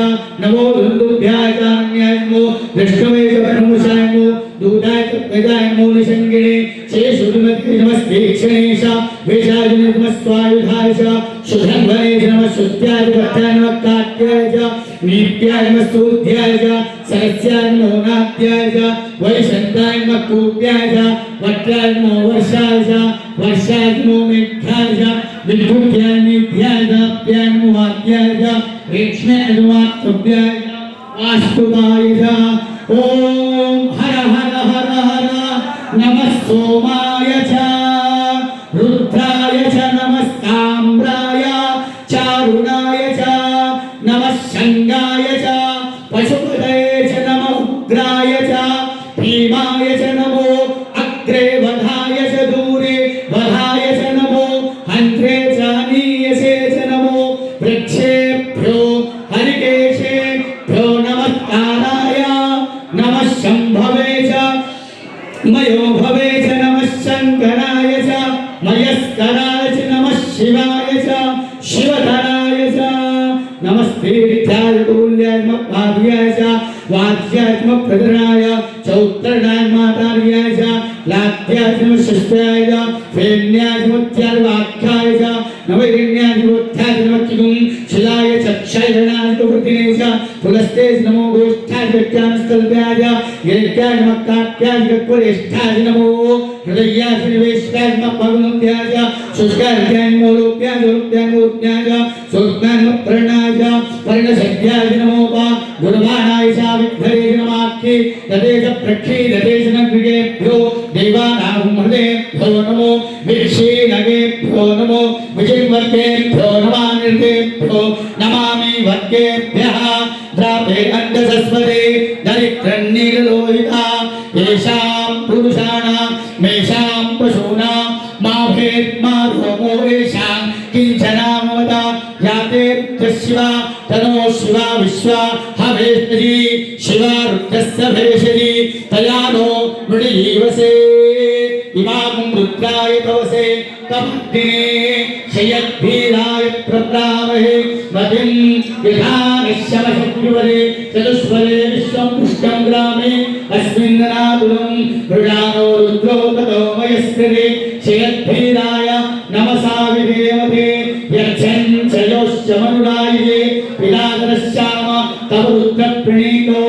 नमो दुन्दुभ्याय च अन्याय नमो दृष्टवे च ब्रह्मशाय नमो दूताय च प्रजाय नमो निषङ्गिणे शेषुमते नमस्तीक्षणे च वेशाय नमस्वायुधाय च शुधन्वने च नमः शुद्ध्याय च भक्ताय नमः काट्याय च नीत्याय नमः स्तुत्याय च सरस्याय नमो नाट्याय च वैशन्ताय नमः कूप्याय च वट्राय नमो वर्षाय च वर्षाय नमो मेघ्याय च विद्युत्याय नित्याय च प्याय नमो वाक्याय च रेक्ष्म्याय नमो वाक्यव्याय च वास्तुताय च ॐ हर हर हर हर नमः सोमाय च रुद्राय च नमस्ताम्राय चारुणाय च नमः शङ्गाय च पशुपतये च नमः उग्राय च भीमाय च नमो अग्रे वधाय च दूरे वधाय च नमो हन्त्रे च नीयसे च नमो वृक्षेभ्यो हरिकेशेभ्यो नमस्काराय नमः शम्भवे च मयो भवे च नमः शङ्कराय च मयस्कराय च नमः शिवाय च शिवधराय च नमस्ते विद्याय तुल्याय नमः पाद्याय च वाच्याय नमः प्रधराय चौत्तरणाय मातार्याय च लात्याय नमः शिष्टाय च फेन्याय नमः त्यार्वाख्याय च नवैरण्याय नमोत्थाय नमः किगुं शिलाय च क्षैरणाय च वृद्धिने च पुलस्ते नमो गोष्ठाय व्यक्त्यानस्तल्प्याय च येत्याय नमः काट्याय गक्वरेष्ठाय नमो हृदयाय च निवेशाय नमः भगवन्त्याय च शुष्काय नमो लोक्याय लोक्याय मूर्त्याय च सूक्ष्माय नमः प्रणयाय च पर्णसद्याय नमो वा गुणवाणाय च विद्धरे च नमाख्ये दते च प्रक्षे दते च नगृहेभ्यो देवानां हृदयेभ्यो नमो विक्षीणगेभ्यो नमो विजिन्वर्गेभ्यो नमानिर्गेभ्यो नमामि वर्गेभ्यः द्रापे अण्डसस्वरे दरिद्रन्नीललोहिता येषां पुरुषाणां मेषां पशूनां मा भेद्मा रोमो येषां किञ्चनामवता याते शिवा तनो शिवा विश्वा हवेष्टि शिवा रुद्रस्य भेषजि तया नो मृडीवसे इमां रुद्राय तवसे तमग्ने शयद्भीराय प्रप्रामहे मतिं विधानश्यमशक्तिवरे चतुष्वरे विश्वं पुष्टं ग्रामे अस्मिन्ननातुलं मृडानो रुद्रो ततो मयस्कृते शयद्भीराय नमसा विधेयमते यच्छन् चयोश्चमनुराये पिलादरश्याम तव रुद्रप्रणीतो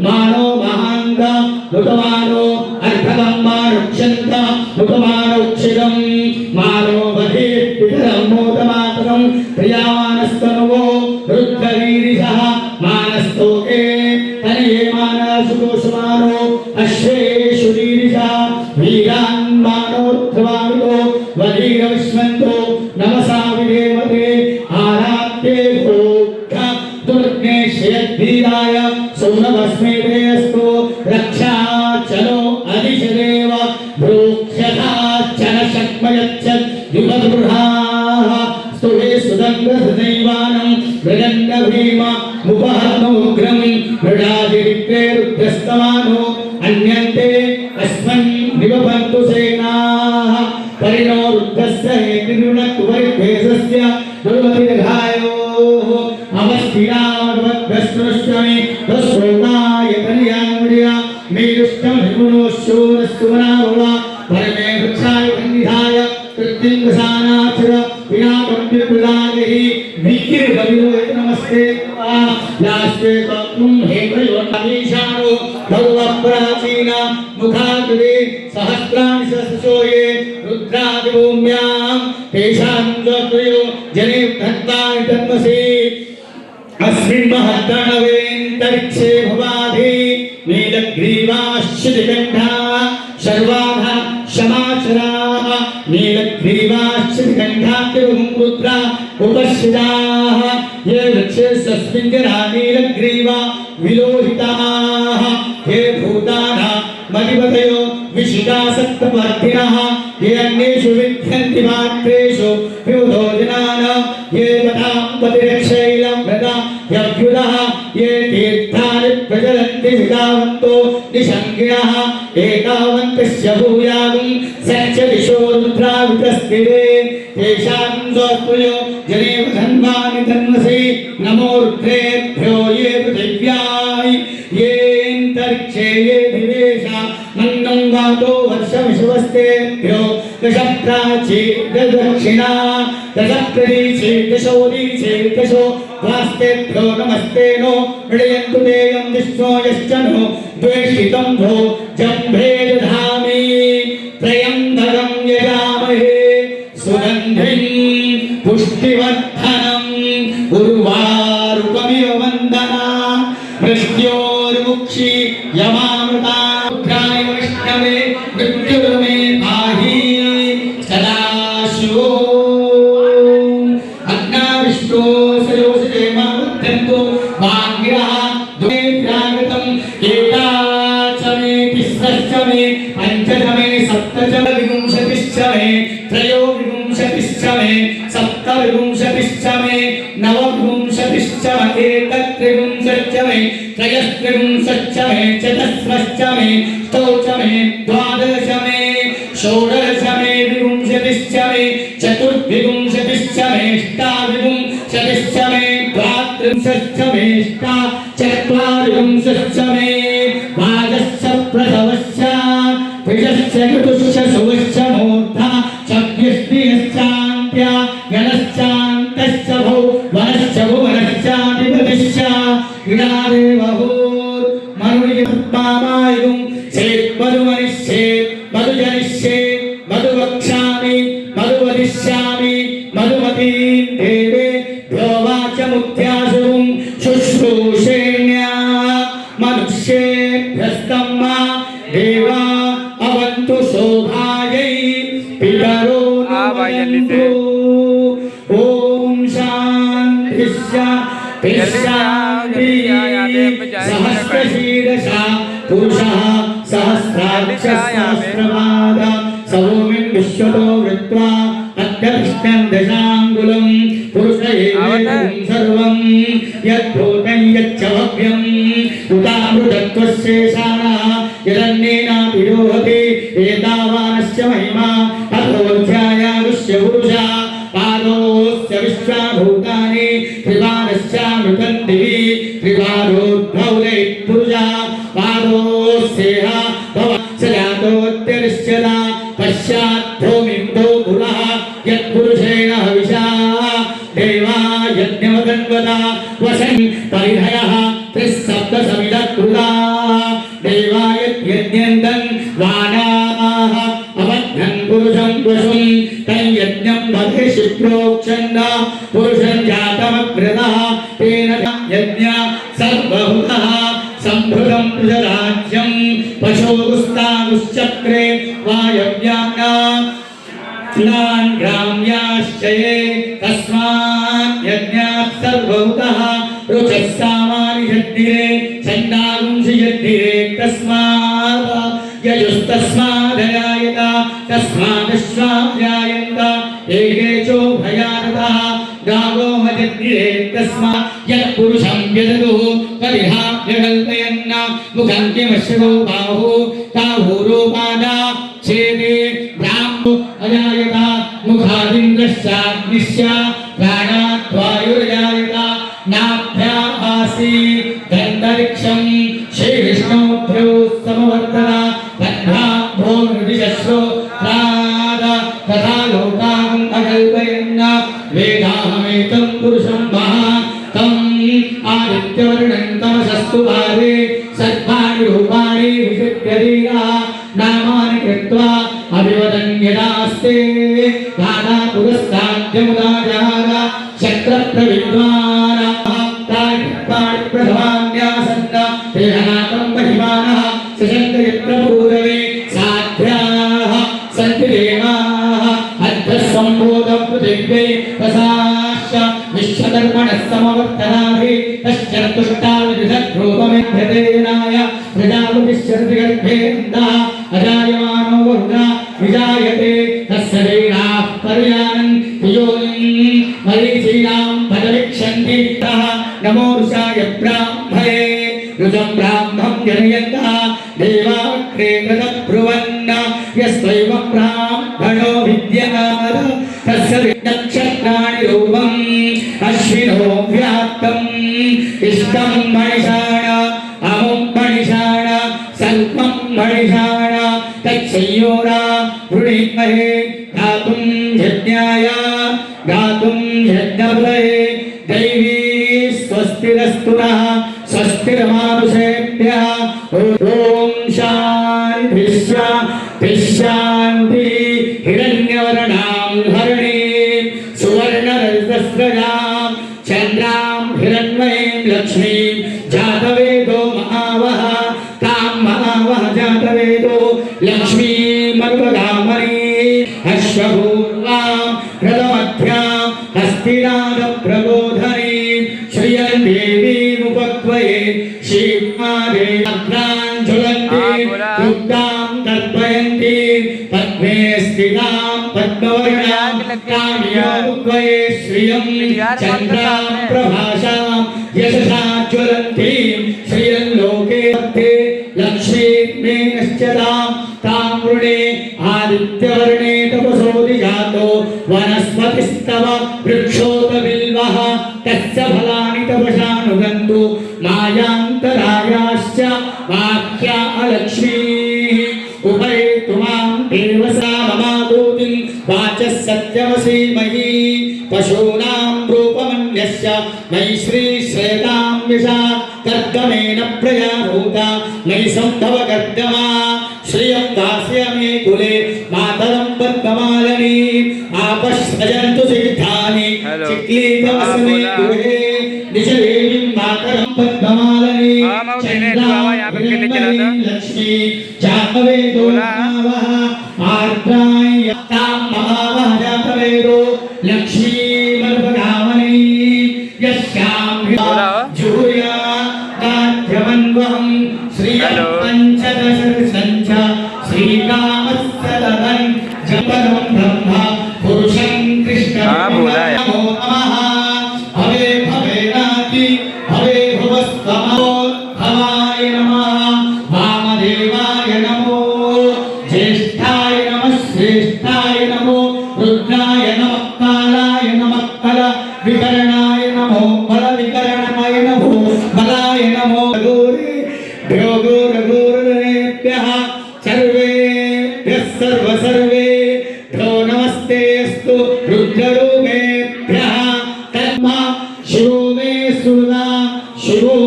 मानो महान्त लुटमानो अर्धकम्मा रक्षन्त लुटमानोक्षितं मानो बधे पितरं मोदमातरं प्रियामानस्तनुवो रुद्रवीरिशः मानस्तोके तनये मानसुदोषमानो अश्वेषु वीरिशः वीरान् मानोत्थवामितो वधीरविश्वन्तो नमसा विधेमते आरात्ये भोक्ष दुर्गे शयद्भीराय सौनभस्मेते अस्तु रक्षा चलो अधिशदेव भ्रूक्षथा चल शक्मयच्छत् युगगृहाः स्तुवे सुदङ्गसदैवानं मृदङ्गभीम मुपहर्मोग्रं मृडादिरिक्ते रुद्रस्तमानो अन्यन्ते अस्मन् निवपन्तु सेनाः परिणो रुद्रस्य हेतिरुणकुवरिभेषस्य दुर्मतिर्घायोः अवस्थिरामद्भस्मृष्टमे तस्रोणाय कन्यामुर्या मेदुष्टं हिमुनोश्शूरस्तुमनाभवा परमे वृक्षाय कन्निधाय कृत्तिङ्गसानाचर विनाकम्पिकुलागहि विकिर्गविलो नमस्ते यास्ते त्वं हेमयोर्नमीशानो भवप्राचीन मुखाग्रे सहस्राणि सहस्रशोये रुद्रादिभूम्यां तेषां ज्योतयो जने भक्तानि तन्मसि अस्मिन् महत्तणवेन्तरिक्षे भवाधि नीलग्रीवाश्चितिकण्ठा सर्वाः क्षमाचराः नीलग्रीवाश्चन्द्रगन्धाद्यं रुद्रा उपस्थिताः ये वृक्षेऽस्मिन् जरा नीलग्रीवा विलोहिताः हे भूतानां मदिपतयो विशितासक्तवर्तिनः ये अन्येषु विद्यन्ति मात्रेषु विबुधो जनानां ये पदाम्पतिरक्षैलं वृदा यभ्युदः ये तीर्थानि प्रचलन्ति विदावन्तो निशङ्गिणः एतावन्तस्य भूयागुं सच्चदिशो रुद्रावितस्थिरे तेषां स्वस्तुयो जनेव धन्वानि धन्वसि नमो रुद्रेभ्यो ये पृथिव्याय येऽन्तरिक्षे ये दिवेशा मन्नं वातो वर्षमिषवस्तेभ्यो दशप्राची दक्षिणा दशप्रदीचे दशोदीचे दशो वास्तेभ्यो नमस्ते नो हृदयन्तु तेयं विष्णो यश्च नो द्वेषितं भो जम्भे दधामि त्र्यम्बकं यजामहे सुगन्धिं पुष्टिवर्धनम् उर्वारुकमिव वन्दना मृत्योर्मुक्षि यमामृता रुद्राय विष्णवे मृत्युर्मे पाहि सदाशिवो अग्ना विष्णो सयोषे मामुद्धन्तु वाङ्गिरः द्वे प्रागतं एकाच मे तिस्रश्च मे पञ्चच मे सप्तच विंशतिश्च मे त्रयोविंशतिश्च मे सप्तविंशतिश्च मे नवविंशतिश्च मे एकत्रिंशच्च मे त्रयस्त्रिंशच्च मे चतस्रश्च मे ष्टौच मे द्वादश मे षोडश मे विंशतिश्च मे चतुर्विंशतिश्च मे अष्टाविंशतिश्च मे द्वात्रिंशच्च मे चत्वारिंशच्च मे भागश्च प्रथमश्च द्विजश्च चतुश्च सुवश्च मूर्धा चव्यष्टिश्चान्त्या गणश्चान्तश्च भो वनश्च भुवनश्चाधिपतिश्च इडादेवहोर् मनुनिर्मामायुं चेन्मधुमनिश्चेत् मधुजनिश्चेत् मधुवक्ष्यामि मधुवदिष्यामि मधुमतीं देवेभ्यो वाचमुत्याशुं शुश्रूषेण्या मनुष्येभ्यस्तं मा देवा अवन्तु शोभायै पितरो नमन्तु ॐ शान्तिः सहस्रशीर्षा पुरुषः सहस्राक्ष सहस्रपाद सौमिन् विश्वतो वृत्वा अद्यतिष्ठन् दशाङ्गुलं पुरुष एवेदं सर्वं यद्भूतं यच्च भव्यम् उदामृतत्वशेषाणः यदन्नेनाभिरोहति एतावानस्य महिमा अथोऽध्यायागुष्य पुरुषः पादोऽस्य विश्वाभूतानि त्रिपादश्चामृतं दिवि त्रिपादोद्भौले पुरुषः पादोऽस्येह भव स जातोऽत्यरिष्यता पश्चाद्भूमिन्दो पुरः यत्पुरुषेण हविषा देवा यज्ञमगन्वता वसन् परिधयः त्रिसप्तसमिदकृता देवा यज्ञन्दन् वानाः अवध्नन् पुरुषं पशुं तयज्ञं मधेषु प्रोक्षन्न पुरुषं जातमग्रतः तेन यज्ञ सर्वभूतः सम्भृतं पुरुषराज्यं पशोगुस्तागुश्चक्रे वायव्याम्ना ग्राम्याश्च ये तस्मात् यज्ञात् सर्वभूतः रुचः सामानि यद्धिरे छन्दागुंसि यद्धिरे तस्मात् यजुस्तस्मादयायत तस्मादश्वाभ्यायन्त एकेचो भयानतः गावो मजद्धिरे तस्मात् यत्पुरुषं व्यदतुः तदिहाभ्यकल्पयन्न मुखं किमश्वो बाहु ताहुरूपादा छेदे ब्राह्मो अजायत मुखादिन्द्रश्चाग्निश्च प्राणात् वायुर्जायत नाभ्याभासि दन्तरिक्षं श्रीविष्णोभ्यो समवर्तत तद्भ्राभ्यो निर्दिशस्रो प्राद तथा लोकान् अकल्पयन्न वेदाहमेतं पुरुषं महान्तम् आदित्यवर्णं तमसस्तु पादे सर्वाणि रूपाणि विचित्यधीरा नामानि कृत्वा अभिवदन् यदास्ते दादा पुरस्ताद्यमुदाचार शक्रप्रविद्वान् प्रथमान्यासन्न तेहनातं महिमानः सशङ्कयत्र पूरवे साध्य पृथिव्यै तसाश्च विश्वकर्मणः समवर्तनाभिः तश्चर्तुष्टाविदधरूपमेध्यतेनाय प्रजापतिश्चर्तिगर्भेन्दः अजायमानो वरुणा विजायते तस्य वीणाः पर्यानन् योनिं मरीचीनां पदविक्षन्ति तः नमो ऋषाय ब्राह्मणे ऋजं ब्राह्मं जनयन्तः देवाग्रे कृतब्रुवन् यस्त्वैव ब्राह्मणो विद्यात् तस्य नक्षत्राणि रूपम् अश्विनो व्याप्तम् इष्टं मणिषाण अमुं मणिषाण सर्वं मणिषाण तत्संयोरा वृणीमहे गातुं यज्ञाय गातुं यज्ञपतये दैवी स्वस्तिरस्तु नः स्वस्तिर्मानुषेभ्यः ॐ शान्ति हिरण्यवर्णां हरिणीं सुवर्णरजस्रजां चन्द्रां हिरण्मयीं लक्ष्मीं जातवेदो महावः तां महावः जातवेदो लक्ष्मीमर्वगामनी अश्वपूर्वां रथमध्यां हस्तिनादप्रबोधनीं श्रियं देवीमुपक्वये शीर्मादेव्याञ्ज्वलन्तीं दुग्धां तर्पयन्तीं पद्मे स्थितां पद्मवर्णां काम्योपक्वये श्रियं चन्द्रां प्रभासां यशसा ज्वलन्तीं श्रियं लोके लक्ष्मीर्मेणश्चतां तां वृणे आदित्यवर्णे तपसोऽधिजातो वनस्पतिस्तव वृक्षोत बिल्वः तस्य फलानि तपसानुगन्तु मायान्तरायाश्च वाक्या अलक्ष्मीः उपैतु मां देवसा ममादूतिं वाचः सत्यमसीमहि पशूनां रूपमन्यस्य मयि श्रीश्वेतां विशा कर्दमेन प्रयाभूता मयि सम्भव कर्दमा श्रियं दास्य मे कुले मातरं पद्ममालिनीं आपश्रजन्तु सिद्धानि चिक्लीतमस्मे कुले निजदेवीं मातरं पद्ममालिनीं चन्द्रां लक्ष्मी जातवेदो महावः आर्द्राय तां महावः जातवेदो लक्ष्मीमर्वगामनी यस्यां जूया दाध्यमन्वहं श्रियं पञ्चदशर्षञ्च श्रीकामस्तदनं जपनं ब्रह्म पुरुषं कृष्णं नमो नमः भवे भवेनाति भवे भुवस्त्वमो भवाय नमः वामदेवाय नमो ज्येष्ठाय नमः श्रेष्ठाय नमो रुद्राय नमः कालाय नमः कल विकरणाय नमो बल विकरणमय नमो बलाय नमो गुरुभ्यः सर्वेभ्यः सर्वेभ्यो नमस्तेऽस्तु रुद्ररूपेभ्यः तन्मा शिवो मे सुदा शिवो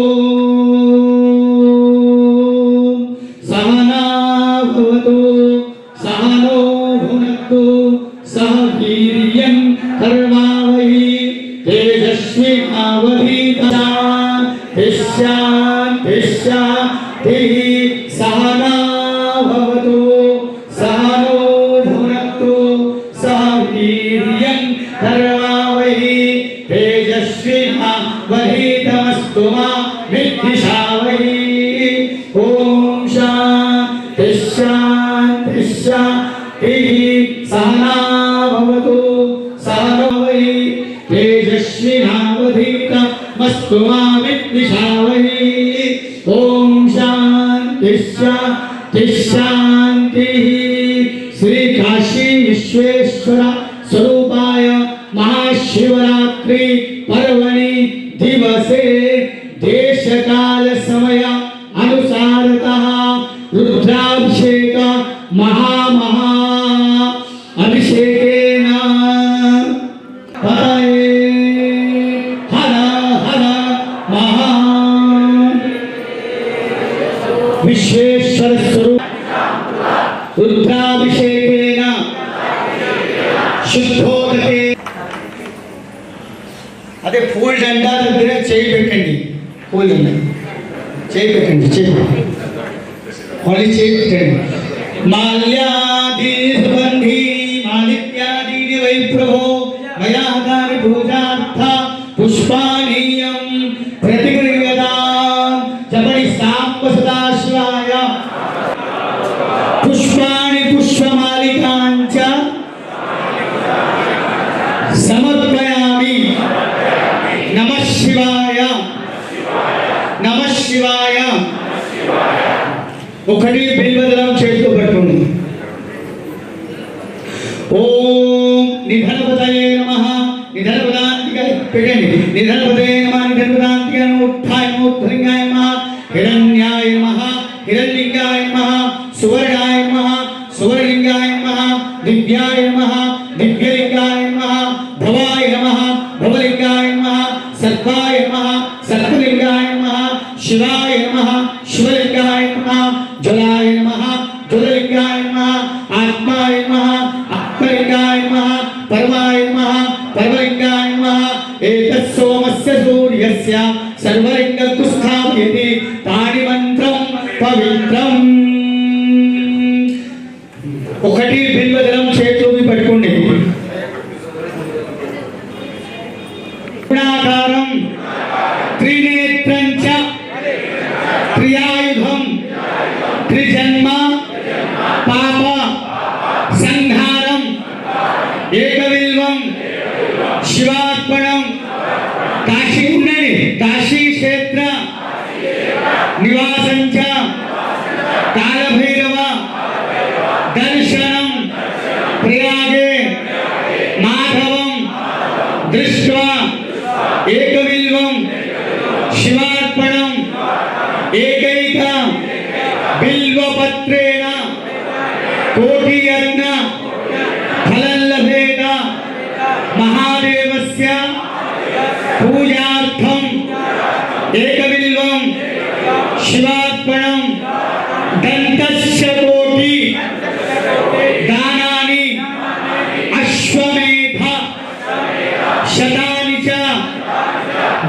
सहना भवतु सहनो भुनक्तु सह वीर्यं कर्वावहै तेजस्विनावधीतशान्तिः सहना भवतु सहनो भुनक्तु सह वीर्यं कर्वावहै तेजस्विनावधीतमस्तु मा विद्विषावहै ॐ शान्तिः सहना भवतु सहनो वै तेजस्विनावधीतमस्तु मा विद्विषावहै ॐ शान्तिः श्री काशी विश्वेश्वर स्वरूपाय महाशिवरात्रि पर्वणि दिवसे देशकाल समय अनुसारतः रुद्राभिषेक महा अभिषेकेन हरे हर हर महा विश्वेश्वर स्वरूप रुद्राभिषेकेन शुद्धोदके అదే పూల్ దండా దగ్గర చేయి పెట్టండి పూల్ దండ చేయి పెట్టండి మళ్ళీ చేయి పెట్టండి మాల్యాది సుగంధి మాలిక్యాది వై ప్రభో పుష్పాణి పుష్పమాలికాంచ సమర్పయామి. నమః శివాయ, నమః శివాయ. ఒకటి బిల్వదళం చేతితో పట్టుకోండి. ఓం నిధనపతయే నమః. నిధనపదాంతిక పెట్టండి. నిధనపతయే నమః. నిధనపదాంతిక ఉత్థాయ ఉద్ధరింగాయ నమః. హిరణ్యాయ నమః. హిరణ్లింగాయ నమః. సువర్ణాయ నమః. సువర్ణలింగాయ నమః. దివ్యాయ నమః. దివ్యలింగాయ నమః. భవాయ నమః. భవలింగాయ నమః. సర్వాయ నమః. సర్వలింగాయ నమః. శివాయ నమః. శివలింగాయ నమః. జ్వలాయ నమః. జ్వలలింగాయ నమః. ఆత్మాయ నమః. ఆత్మలింగాయ నమః. పరమాయ నమః. పరమలింగాయ నమః. ఏతత్ సోమస్య సూర్యస్య సర్వలింగం స్థాపయతి పాణిమంత్రం పవిత్రం. ఒకటి బిల్వదళం చేతులు పట్టుకోండి. గుణాకారం త్రినేత్రం చ త్రియాయుధం త్రిజన్మ పాప సంహారం ఏకవిల్వం శివార్పణం. కాశీ ఉన్నది. కాశీ క్షేత్ర నివాసం చ కాలభైరవ దర్శనం ప్రయాగే మాధవం దృష్ట్వా ఏకవిల్వం శివార్పణం ఏకైక బిల్వపత్రేణ కోటియజ్ఞ ఫలం లభేత. మహాదేవస్య పూజార్థం ఏకవిల్వం శివార్పణం దంతస్య కోటి దానాని అశ్వమేధ శతాని చ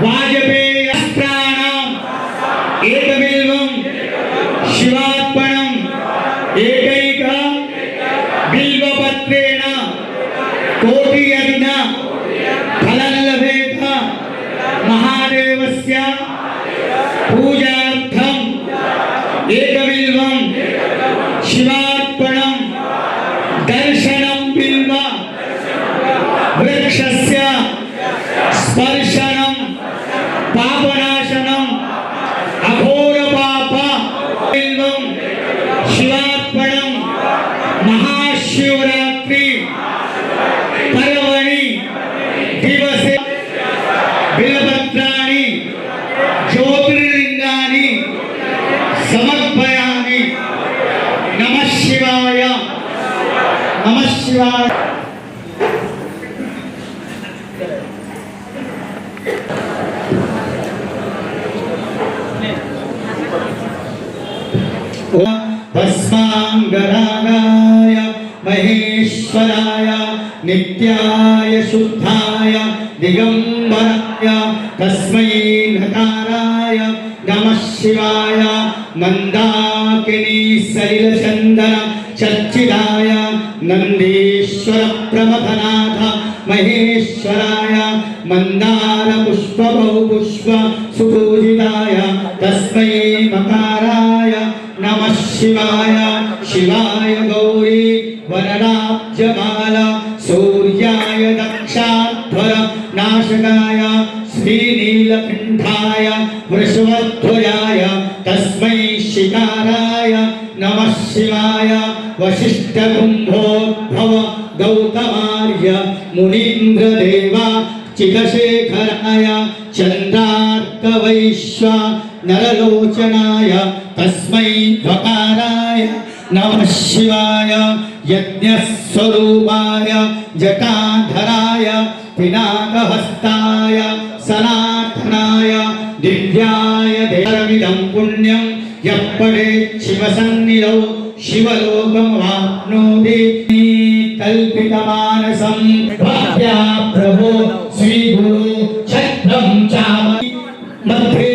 వాజపేయాస్త్రాణం ఏకవిల్వం శివార్పణం ఏకైక బిల్వపత్రేణ కోటియజ్ఞ ఫలం లభేత. మహాదేవస్య పూజార్థం ఏకవిల్వం శివార్పణం దర్శనం బిల్వ వృక్షస్య స్పర్శనం పాపనాశనం అఘోర పాప బిల్వం శివార్పణం. మహాశివరాత్రి పర్వణి దివసే బిల్వపత్రాణి జ్యోతిర్లింగాని సమర్పయామి. నమః శివాయ, నమః శివాయ. భస్మాంగరాగాయ మహేశ్వరాయ నిత్యాయ శుద్ధాయ దిగంబరాయ తస్మై నకారాయ నమః శివాయ. మందాకినీ సలిలచందన చర్చితాయ నందీశ్వర ప్రమథనాథ మహేశ్వరాయ మందార పుష్పభౌ పుష్ప సుపూజితాయ తస్మై మకారాయ నమః శివాయ. శివాయ గౌరీ వరదాబ్జమాల సూర్యాయ దక్షాధ్వర నాశకాయ శ్రీనీలకంఠాయ వృషభధ్వజాయ తస్మై శికారాయ నమః శివాయ. వశిష్ఠకుంభోద్భవ గౌతమార్య మునీంద్రదేవ చిదశేఖరాయ చంద్రార్కవైశ్వ నరలోచనాయ తస్మై ధ్వకారాయ నమః శివాయ. యజ్ఞస్వరూపాయ జటాధరాయ పినాకహస్తాయ సనాతనాయ దివ్యాయ దేవమిదం పుణ్యం యప్పడే శివసన్నిధౌ శివలోకమాప్నోతి. కల్పితమానసం భక్త్యా ప్రభో శ్రీగురు ఛత్రం చామతి మధ్యే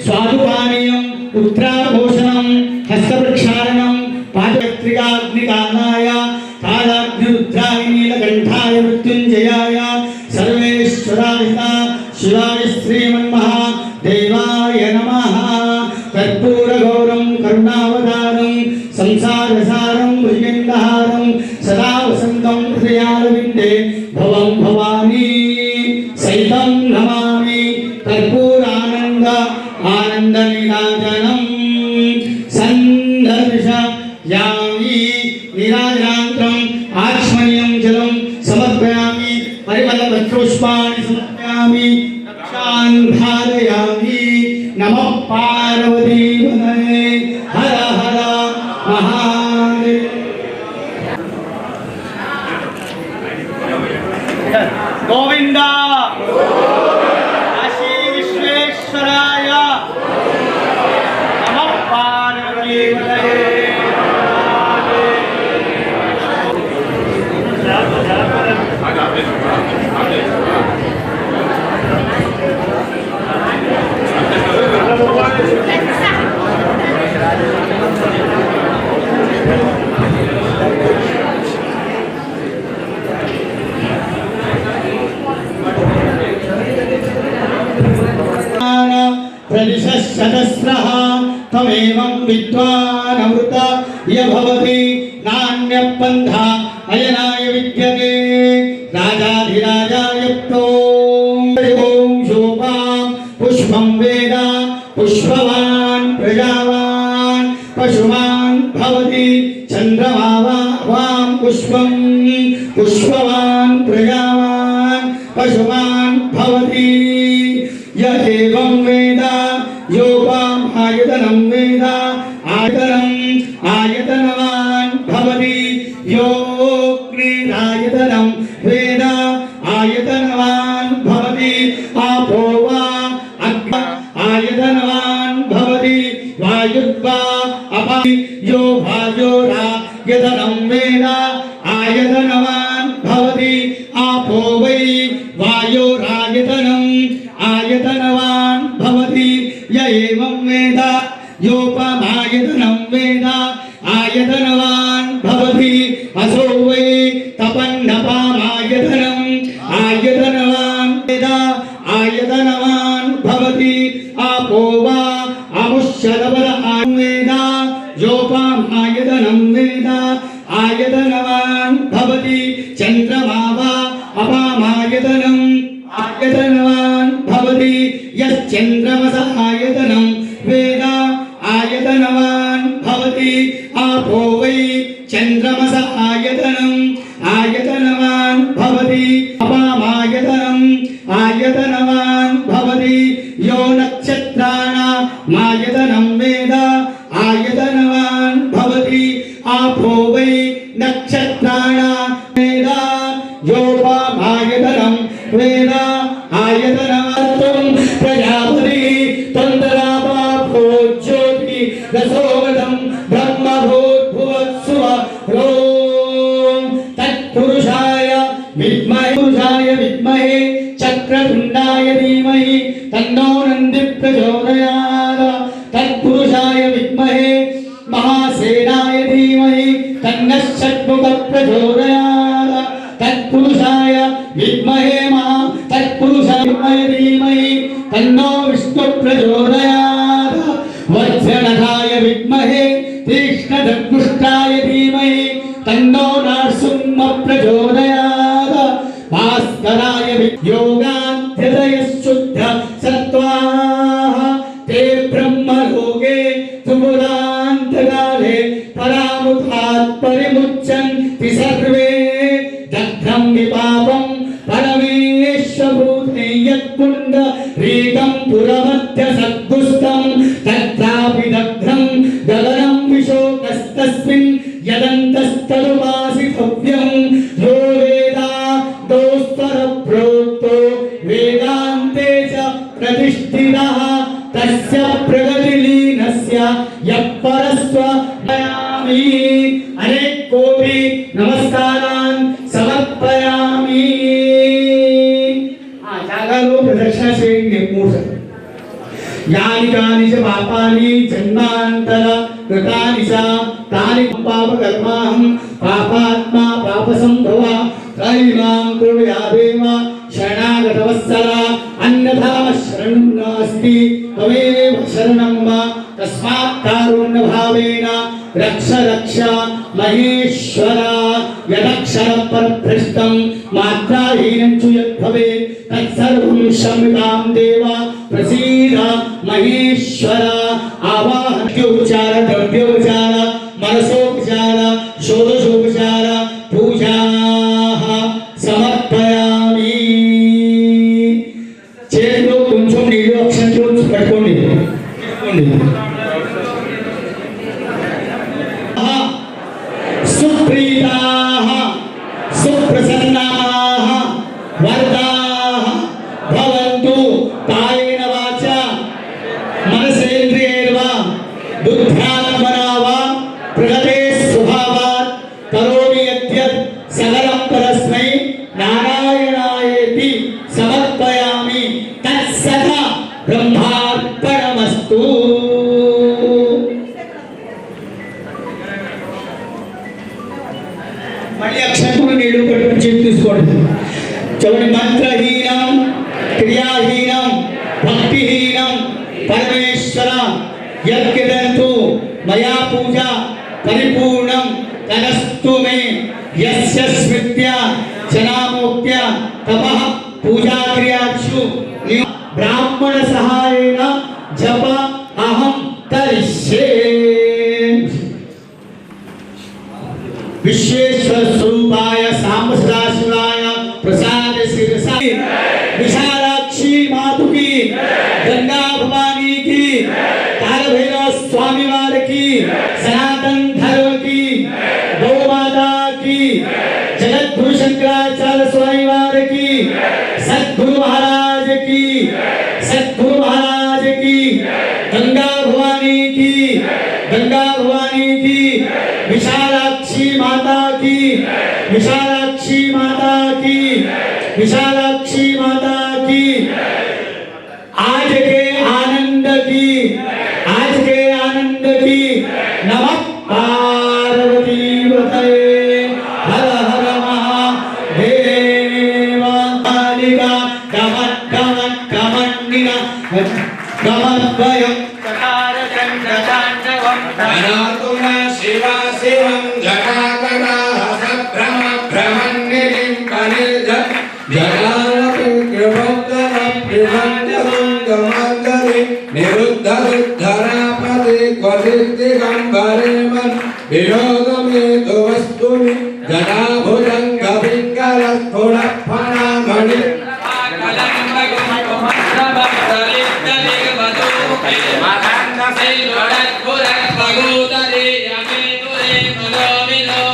స్వాదుపానీయం ఉత్తరాభూషణం హస్తప్రక్షాళనం పాదపత్రికాగ్నికాలాయ కాలాగ్నిరుద్రాయ నీలకంఠాయ మృత్యుంజయాయ సర్వేశ్వరాయ శివాయ శ్రీమన్మహా దేవాయ నమః. కర్పూరగౌరం కరుణావతారం సంసారసారం భవం భవానీ సైతం నమామి కర్పూరానంద ఆనంద నిరాజనం సందర్శయామి నిరాజనాంతరం ఆచమనీయం జలం సమర్పయామి పరిమళ పుష్పాణి సమర్పయామి రక్షాన్ ధారయామి నమః పార్వతీపతయే హర హర మహాదేవ. గోవింద కాశీ విశ్వేశ్వరాయ నమః పార్వతీపతయే. ప్రదిశస్సహస్రః తమేవం విద్వానమృత యభవతి నాన్యపంథా అయనాయ విద్యతే రాజాధిరాజాయ ఓం శోభాం పుష్పం వేద పుష్పవాన్ ప్రజావాన్ పశుమాన్ భవతి చంద్రమా వాం పుష్పం పుష్పవాన్ ప్రజావాన్ పశుమాన్ భవతి య ఏవం వేద యోపాం ఆయతనం వేద ఆయతనం ఆయతనవాన్ భవతి యోగ్నిరాయతనం వేద ఆయతనవాన్ భవతి ఆపో వా అగ్న ఆయతనవాన్ భవతి వాయుర్వా అపి యో వాయోరాయతనం వేద ఆయతనవాన్ భవతి ఆపో వై వాయోరాయతనం ఆయతనవాన్ భవతి య ఏవం వేద యోపమాయతనం వేద ఆయతనవాన్ భవతి అసో వై తపన్నపామాయతనం ఆయతనవాన్ వేద ఆయతనవాన్ భవతి ఆపో వా అముష్యదవర వేద యోపమాయతనం వేద ఆయతనవాన్ భవతి చంద్రమా వా అపామాయతనం ఆయతనవాన్ భవతి యశ్చంద్రమస ఆయతనం వేద ఆయతనవాన్ భవతి ఆపో వై చంద్రమస ఆయతనం ఆయతనవాన్ భవతి అపామాయతనం ఆయతనవాన్ భవతి యో నక్షత్రాణమాయతనం వేద ఆయతనవాన్ భవతి ఆపో వై నక్షత్రాణం వేద యోపమాయతనం వేద ఆయతనవాన్ ప్రజాపతి తందరాపో జ్యోతి రసోగతం బ్రహ్మభూర్భువత్సువ ఓం తత్పురుషాయ విద్మహే చక్రతుండాయ ధీమహి తన్నో నంది ప్రచోదయాత్ తత్పురుషాయ విద్మహే మహాసేనాయ ధీమహి తన్నః షట్ముఖః ప్రచోదయాత్ తత్పురుషాయ విద్మహే తత్పురుషాయ ధీమహి తన్నో విష్ణు ప్రచోదయాత్ వజ్రనఖాయ విద్మహే తీక్ష్ణదగ్ముష్టాయ ధీమహి తన్నో నరసింహ ప్రచోదయాత్ భాస్కరాయ యోగాధ్యదయ శుద్ధ సత్వాః తే బ్రహ్మలోకే త్రిపురాంతకాలే పరాముఖాత్ పరిముచ్యంతి సర్వే దగ్ధం విపాపం పరమేశ్వభూతే యత్పుండ రీకం పురమధ్య సద్గుష్టం తత్రాపి దగ్ధం గగనం విశోకస్తస్మిన్ యదంతస్తరుపాసితవ్యం యో వేదా దోస్తర ప్రోక్తో వేదాంతే చ ప్రతిష్ఠితః తస్య ప్రగతిలీనస్య యప్పరస్వయామి అనేక కోటి నమస్కారాన్ సమర్పయామి. ఆ జాగాలో ప్రదక్షిణ చేయండి మూడు. యాని కాని చ పాపాని జన్మాంతర కృతాని చ తాని పాపకర్మాహం పాపాత్మా పాపసంభవ త్రైమాం కృపయాదేవ శరణాగతవత్సల అన్యథా శరణం నాస్తి త్వమేవ శరణం మమ తస్మాత్ కారుణ్య భావేన రక్ష రక్ష మహేశ్వర यदक्षरपरभ्रष्टं मात्राहीनं च यद्भवेत् तत्सर्वं क्षम्यतां देव प्रसीद महेश्वर आवाहनोपचार द्रव्योपचार मनसोपचार षोडशोपचार पूजाः समर्पयामि చేతిలో కొంచెం నీళ్ళు అక్షంతలు పెట్టుకోండి సుప్రీతాః సుప్రసన్నాః వరదాః భవంతు కాయేన వాచా మనసేంద్రియైర్వా బుద్ధ్యాత్మనా వా ప్రగతే స్వభావాత్ కరోమి యద్యత్ సకలం పరస్మై నారాయణాయేతి సమర్పయామి తత్సత బ్రహ్మార్పణమస్తు. మళ్ళీ అక్షంతులు నీళ్లు పట్టుకుని చేతి తీసుకోండి. చూడండి, మంత్రహీనం క్రియాహీనం భక్తిహీనం పరమేశ్వర యద్యదంతు మయా పూజ పరిపూర్ణం తదస్తు మే యస్య స్మృత్య జనామోక్త్య తపః పూజాక్రియాక్షు బ్రాహ్మణ సహాయేన జప అహం కరిష్యే. विश्वेश्वर स्वरूपाय सांब सदाशिवाय प्रसाद शिरसा विशालाक्षी मातु की गंगा भवानी की काल भैरव स्वामी वार की सनातन धर्म की गौ माता की जगत गुरु शंकराचार्य स्वामी वार की सद्गुरु महाराज की सद्गुरु महाराज की गंगा भवानी की गंगा भवानी की विशालाक्षी माता की विशालाक्षी माता की विशालाक्षी माता की आज के आनंद की आज के आनंद की नमः पार्वती वतये हर हर महादेव कालिका कमट कमट कमण्डिना कमद्वयं अनातुना शिवा शिवं जटाकटाः सभ्रम भ्रमन्निलिं पनिर्ज जटालपिकृभक्तमप्रिभञ्जमङ्गमङ्गले निरुद्धरुद्धरापदे क्वचिद्दिगम्बरेमन् वियोगमेतु वस्तुनि जटाभुजङ्गपिङ्गलस्फुरफणामणि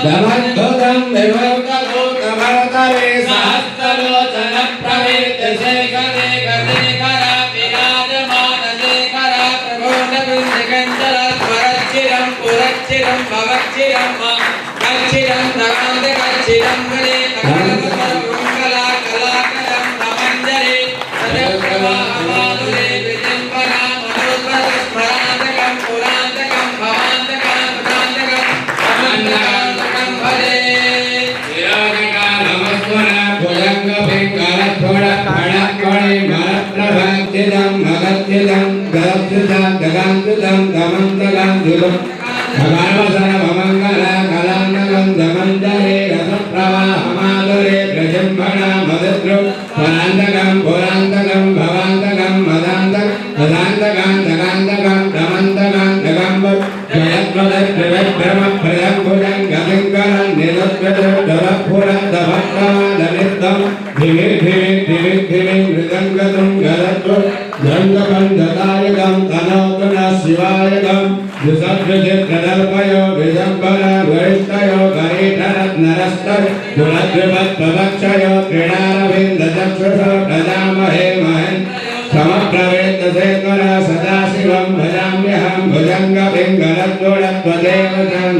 धमद्भुतं विभक्तभूतभरतरे सहस्रलोचन प्रवेद्य शेखरे गजेखरा विराजमानशेखरा प्रबोधवृन्दिकञ्चलस्वरच्चिरं पुरच्चिरं भवच्चिरं कच्चिरं धमादकच्चिरं गणे कमलमङ्गला कलाकरं भमञ्जरे सजप्रभामाधुरे विजम्बना मनोद्भरस्मरान्तकं पुरान्तकं भवान्तकं पुरान्तकं भमन्नकान्तकं भजे विराजका नमस्वरा भुजङ्गपिङ्गलस्फुरफणफणे मरप्रभञ्चिदं मगच्चिदं गरच्चिदं गगाञ्चिदं दमन्तगाञ्जुलं भगवसन भमङ्गला कलान्दकं दमञ्जरे रसप्रवाहमाधुरे प्रजम्भणा मदद्रु परान्तकं पुरान्तकं भवान्तकं मदान्तकं दगान्तकं दमन्तकं जयत्वदभ्रमभ्रजं गतिङ्करं निरुद्धरफुरदभक्तमादनित्यं धिमिर्धिमिर्धिमिर्धिमिं मृदङ्गतं गदत्व दण्डपञ्चदायकं तनोतु नः शिवायकं द्विसद्विचित्रदर्पयो विजम्बरा वरिष्ठयो गरीठरत्नरस्तय गुणद्विपत्पवक्षयो क्रीडारविन्दचक्षुषो प्रजामहे महेन् समप्रवेद्यसेत्वरा सदाशिवं भजाम्यहं भुजङ्गपिङ्गलत्वोडत्वदेवतं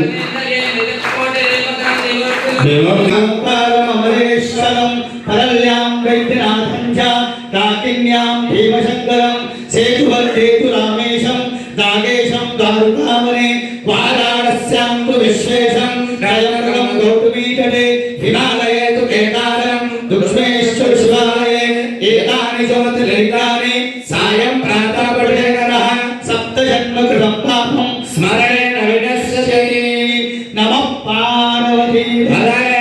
देवं परममलेश्वरं परल्यां वैद्यनाथं च काकिन्यां भीमशङ्करं सेतुवद्देतु रामेशं दागेशं दारुकामने वाराणस्यां तु विश्वेशं त्रयम्बकं गौतमीतटे हिमालये तु केदारं दुष्मेश्वर शिवालये एतानि ज्योतिर्लिङ्गानि सायं प्रातः पठे नरः सप्तजन्मकृतं पापं स्मरणेन विनश्यति नमः पार्वती भरे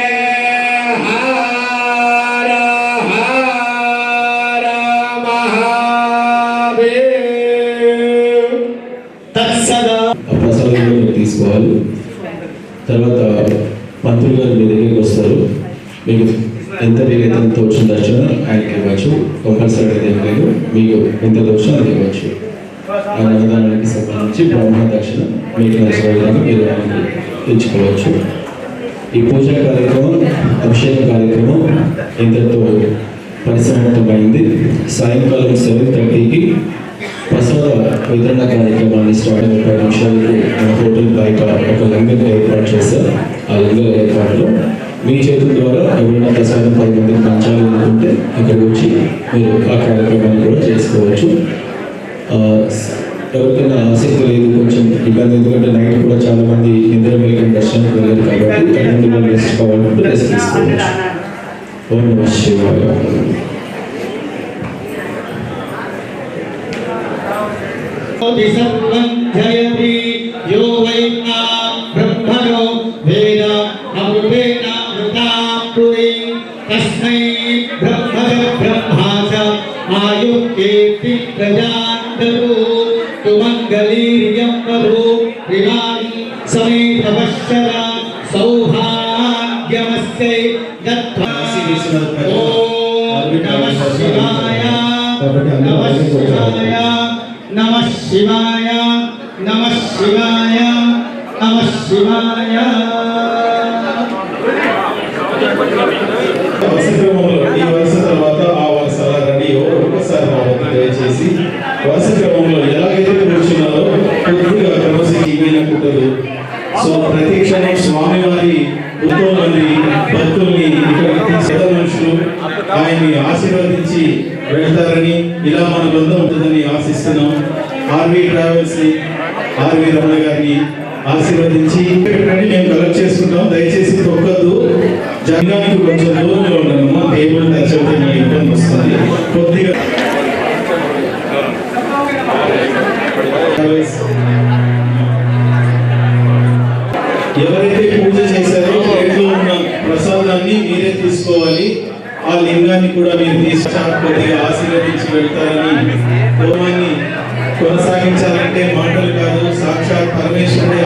తర్వాత పంతులు గారు మీ దగ్గరికి వస్తారు. మీకు ఎంత వీలైతే ఎంత వచ్చిన దర్శన ఆయనకి ఇవ్వచ్చు. కంపల్సరీ ఏం లేదు, మీకు ఎంత దర్శనం అది ఇవ్వచ్చు. ఆ అన్నదానానికి సంబంధించి బ్రహ్మ దక్షిణ మీకు నచ్చిన విధంగా మీరు ఆయనకి తెచ్చుకోవచ్చు. ఈ పూజా కార్యక్రమం, అభిషేక కార్యక్రమం ఇంతటితో పరిసమాప్తమైంది. సాయంకాలం 7:30కి ప్రసాద వితరణ కార్యక్రమాన్ని స్టార్ట్ 30 నిమిషాలకు మన హోటల్ బయట ఒక లంగర్ ఏర్పాటు చేశారు. ఆ లంగర్ ఏర్పాటులో మీ చేతుల ద్వారా ఎవరైనా ప్రసాదం 10 మందికి పంచాలి అనుకుంటే ఇక్కడికి వచ్చి మీరు ఆ కార్యక్రమాన్ని కూడా చేసుకోవచ్చు. ఎవరికైనా ఆసక్తి లేదు, కొంచెం ఇబ్బంది, ఎందుకంటే నైట్ కూడా చాలా మంది నిద్ర మేలుకొని దర్శనానికి వెళ్ళారు కాబట్టి అటువంటి వాళ్ళు రెస్ట్ కావాలంటే రెస్ట్ తీసుకోవచ్చు. ఓం నమః శివాయ. सर्वं जयति यो वै ब्रह्मणो वेद अमृतेनामृताप्नुते तस्मै ब्रह्मज ब्रह्मा च आयुर्कीर्ति प्रजान्तरो तुमङ्गलीर्यं वधू विवाहि समेतवश्चरा सौभाग्यमस्यै दत्त्वा ॐ नमः शिवाय नमः शिवाय नमः शिवाय नमः शिवाय नमः शिवाय. ఈ వరుస తర్వాత ఆ వరుస రెడీ ఒక్కసారి రావద్దు దయచేసి. వరుస క్రమంలో ఎలాగైతే కూర్చున్నారో కొద్దిగా క్రమశిక్షణ కుట్టదు. సో ప్రతి క్షణం స్వామివారి ఎంతో మంది భక్తుల్ని ఇక్కడికి తీసుకెళ్ల మనుషులు ఆయన్ని ఆశీర్వదించి వెళ్తారని, ఇలా మన బృందం ఉంటుందని ఆశిస్తున్నాం. ఆర్వి ట్రావెల్స్ ని, ఆర్వి రమణ గారిని ఆశీర్వదించి మేము కలెక్ట్ చేసుకుంటాం. దయచేసి తొక్కద్దు, జంగానికి కొంచెం దూరంలో ఉండడము. టేబుల్ టచ్ అయితే మీకు ఇబ్బంది వస్తుంది. కొద్దిగా ఎవరైతే పూజ చేశారో ప్లేట్లో ఉన్న ప్రసాదాన్ని మీరే తీసుకోవాలి. ఆ లింగాన్ని కూడా మీరు తీసుకొని కొద్దిగా ఆశీర్వదించి వెళ్తారని, హోమాన్ని కొనసాగించాలంటే మాటలు కాదు, సాక్షాత్ పరమేశ్వరుడే.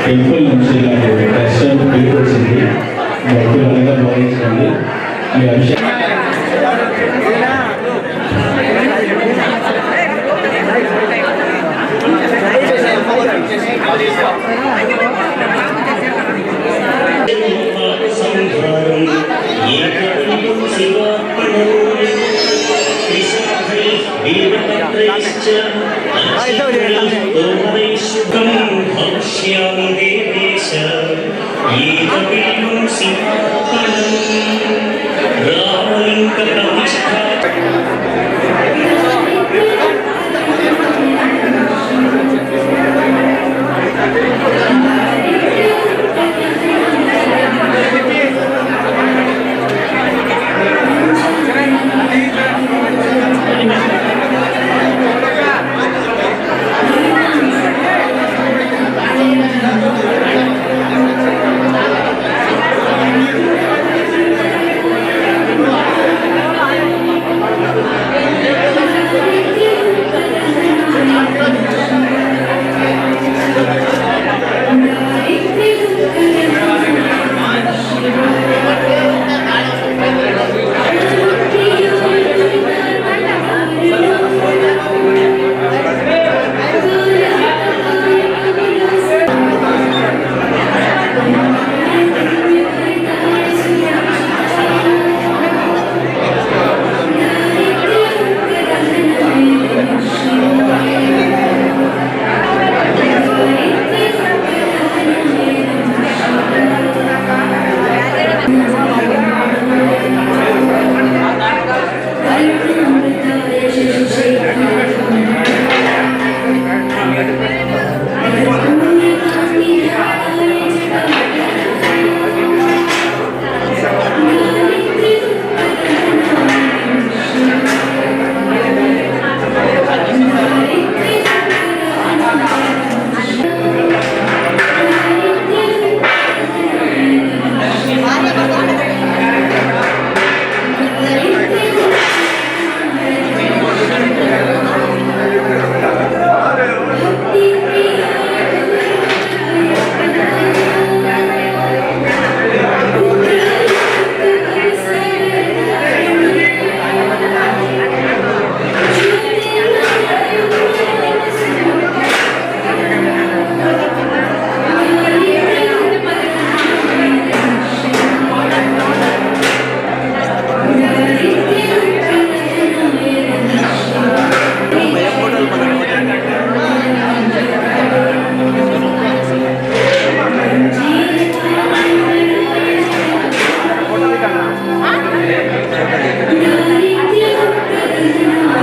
టెంపుల్ నుంచి నాకు దర్శనం పిలుపు వచ్చింది. భక్తులంగా భావించండి. మీ అభిషేకం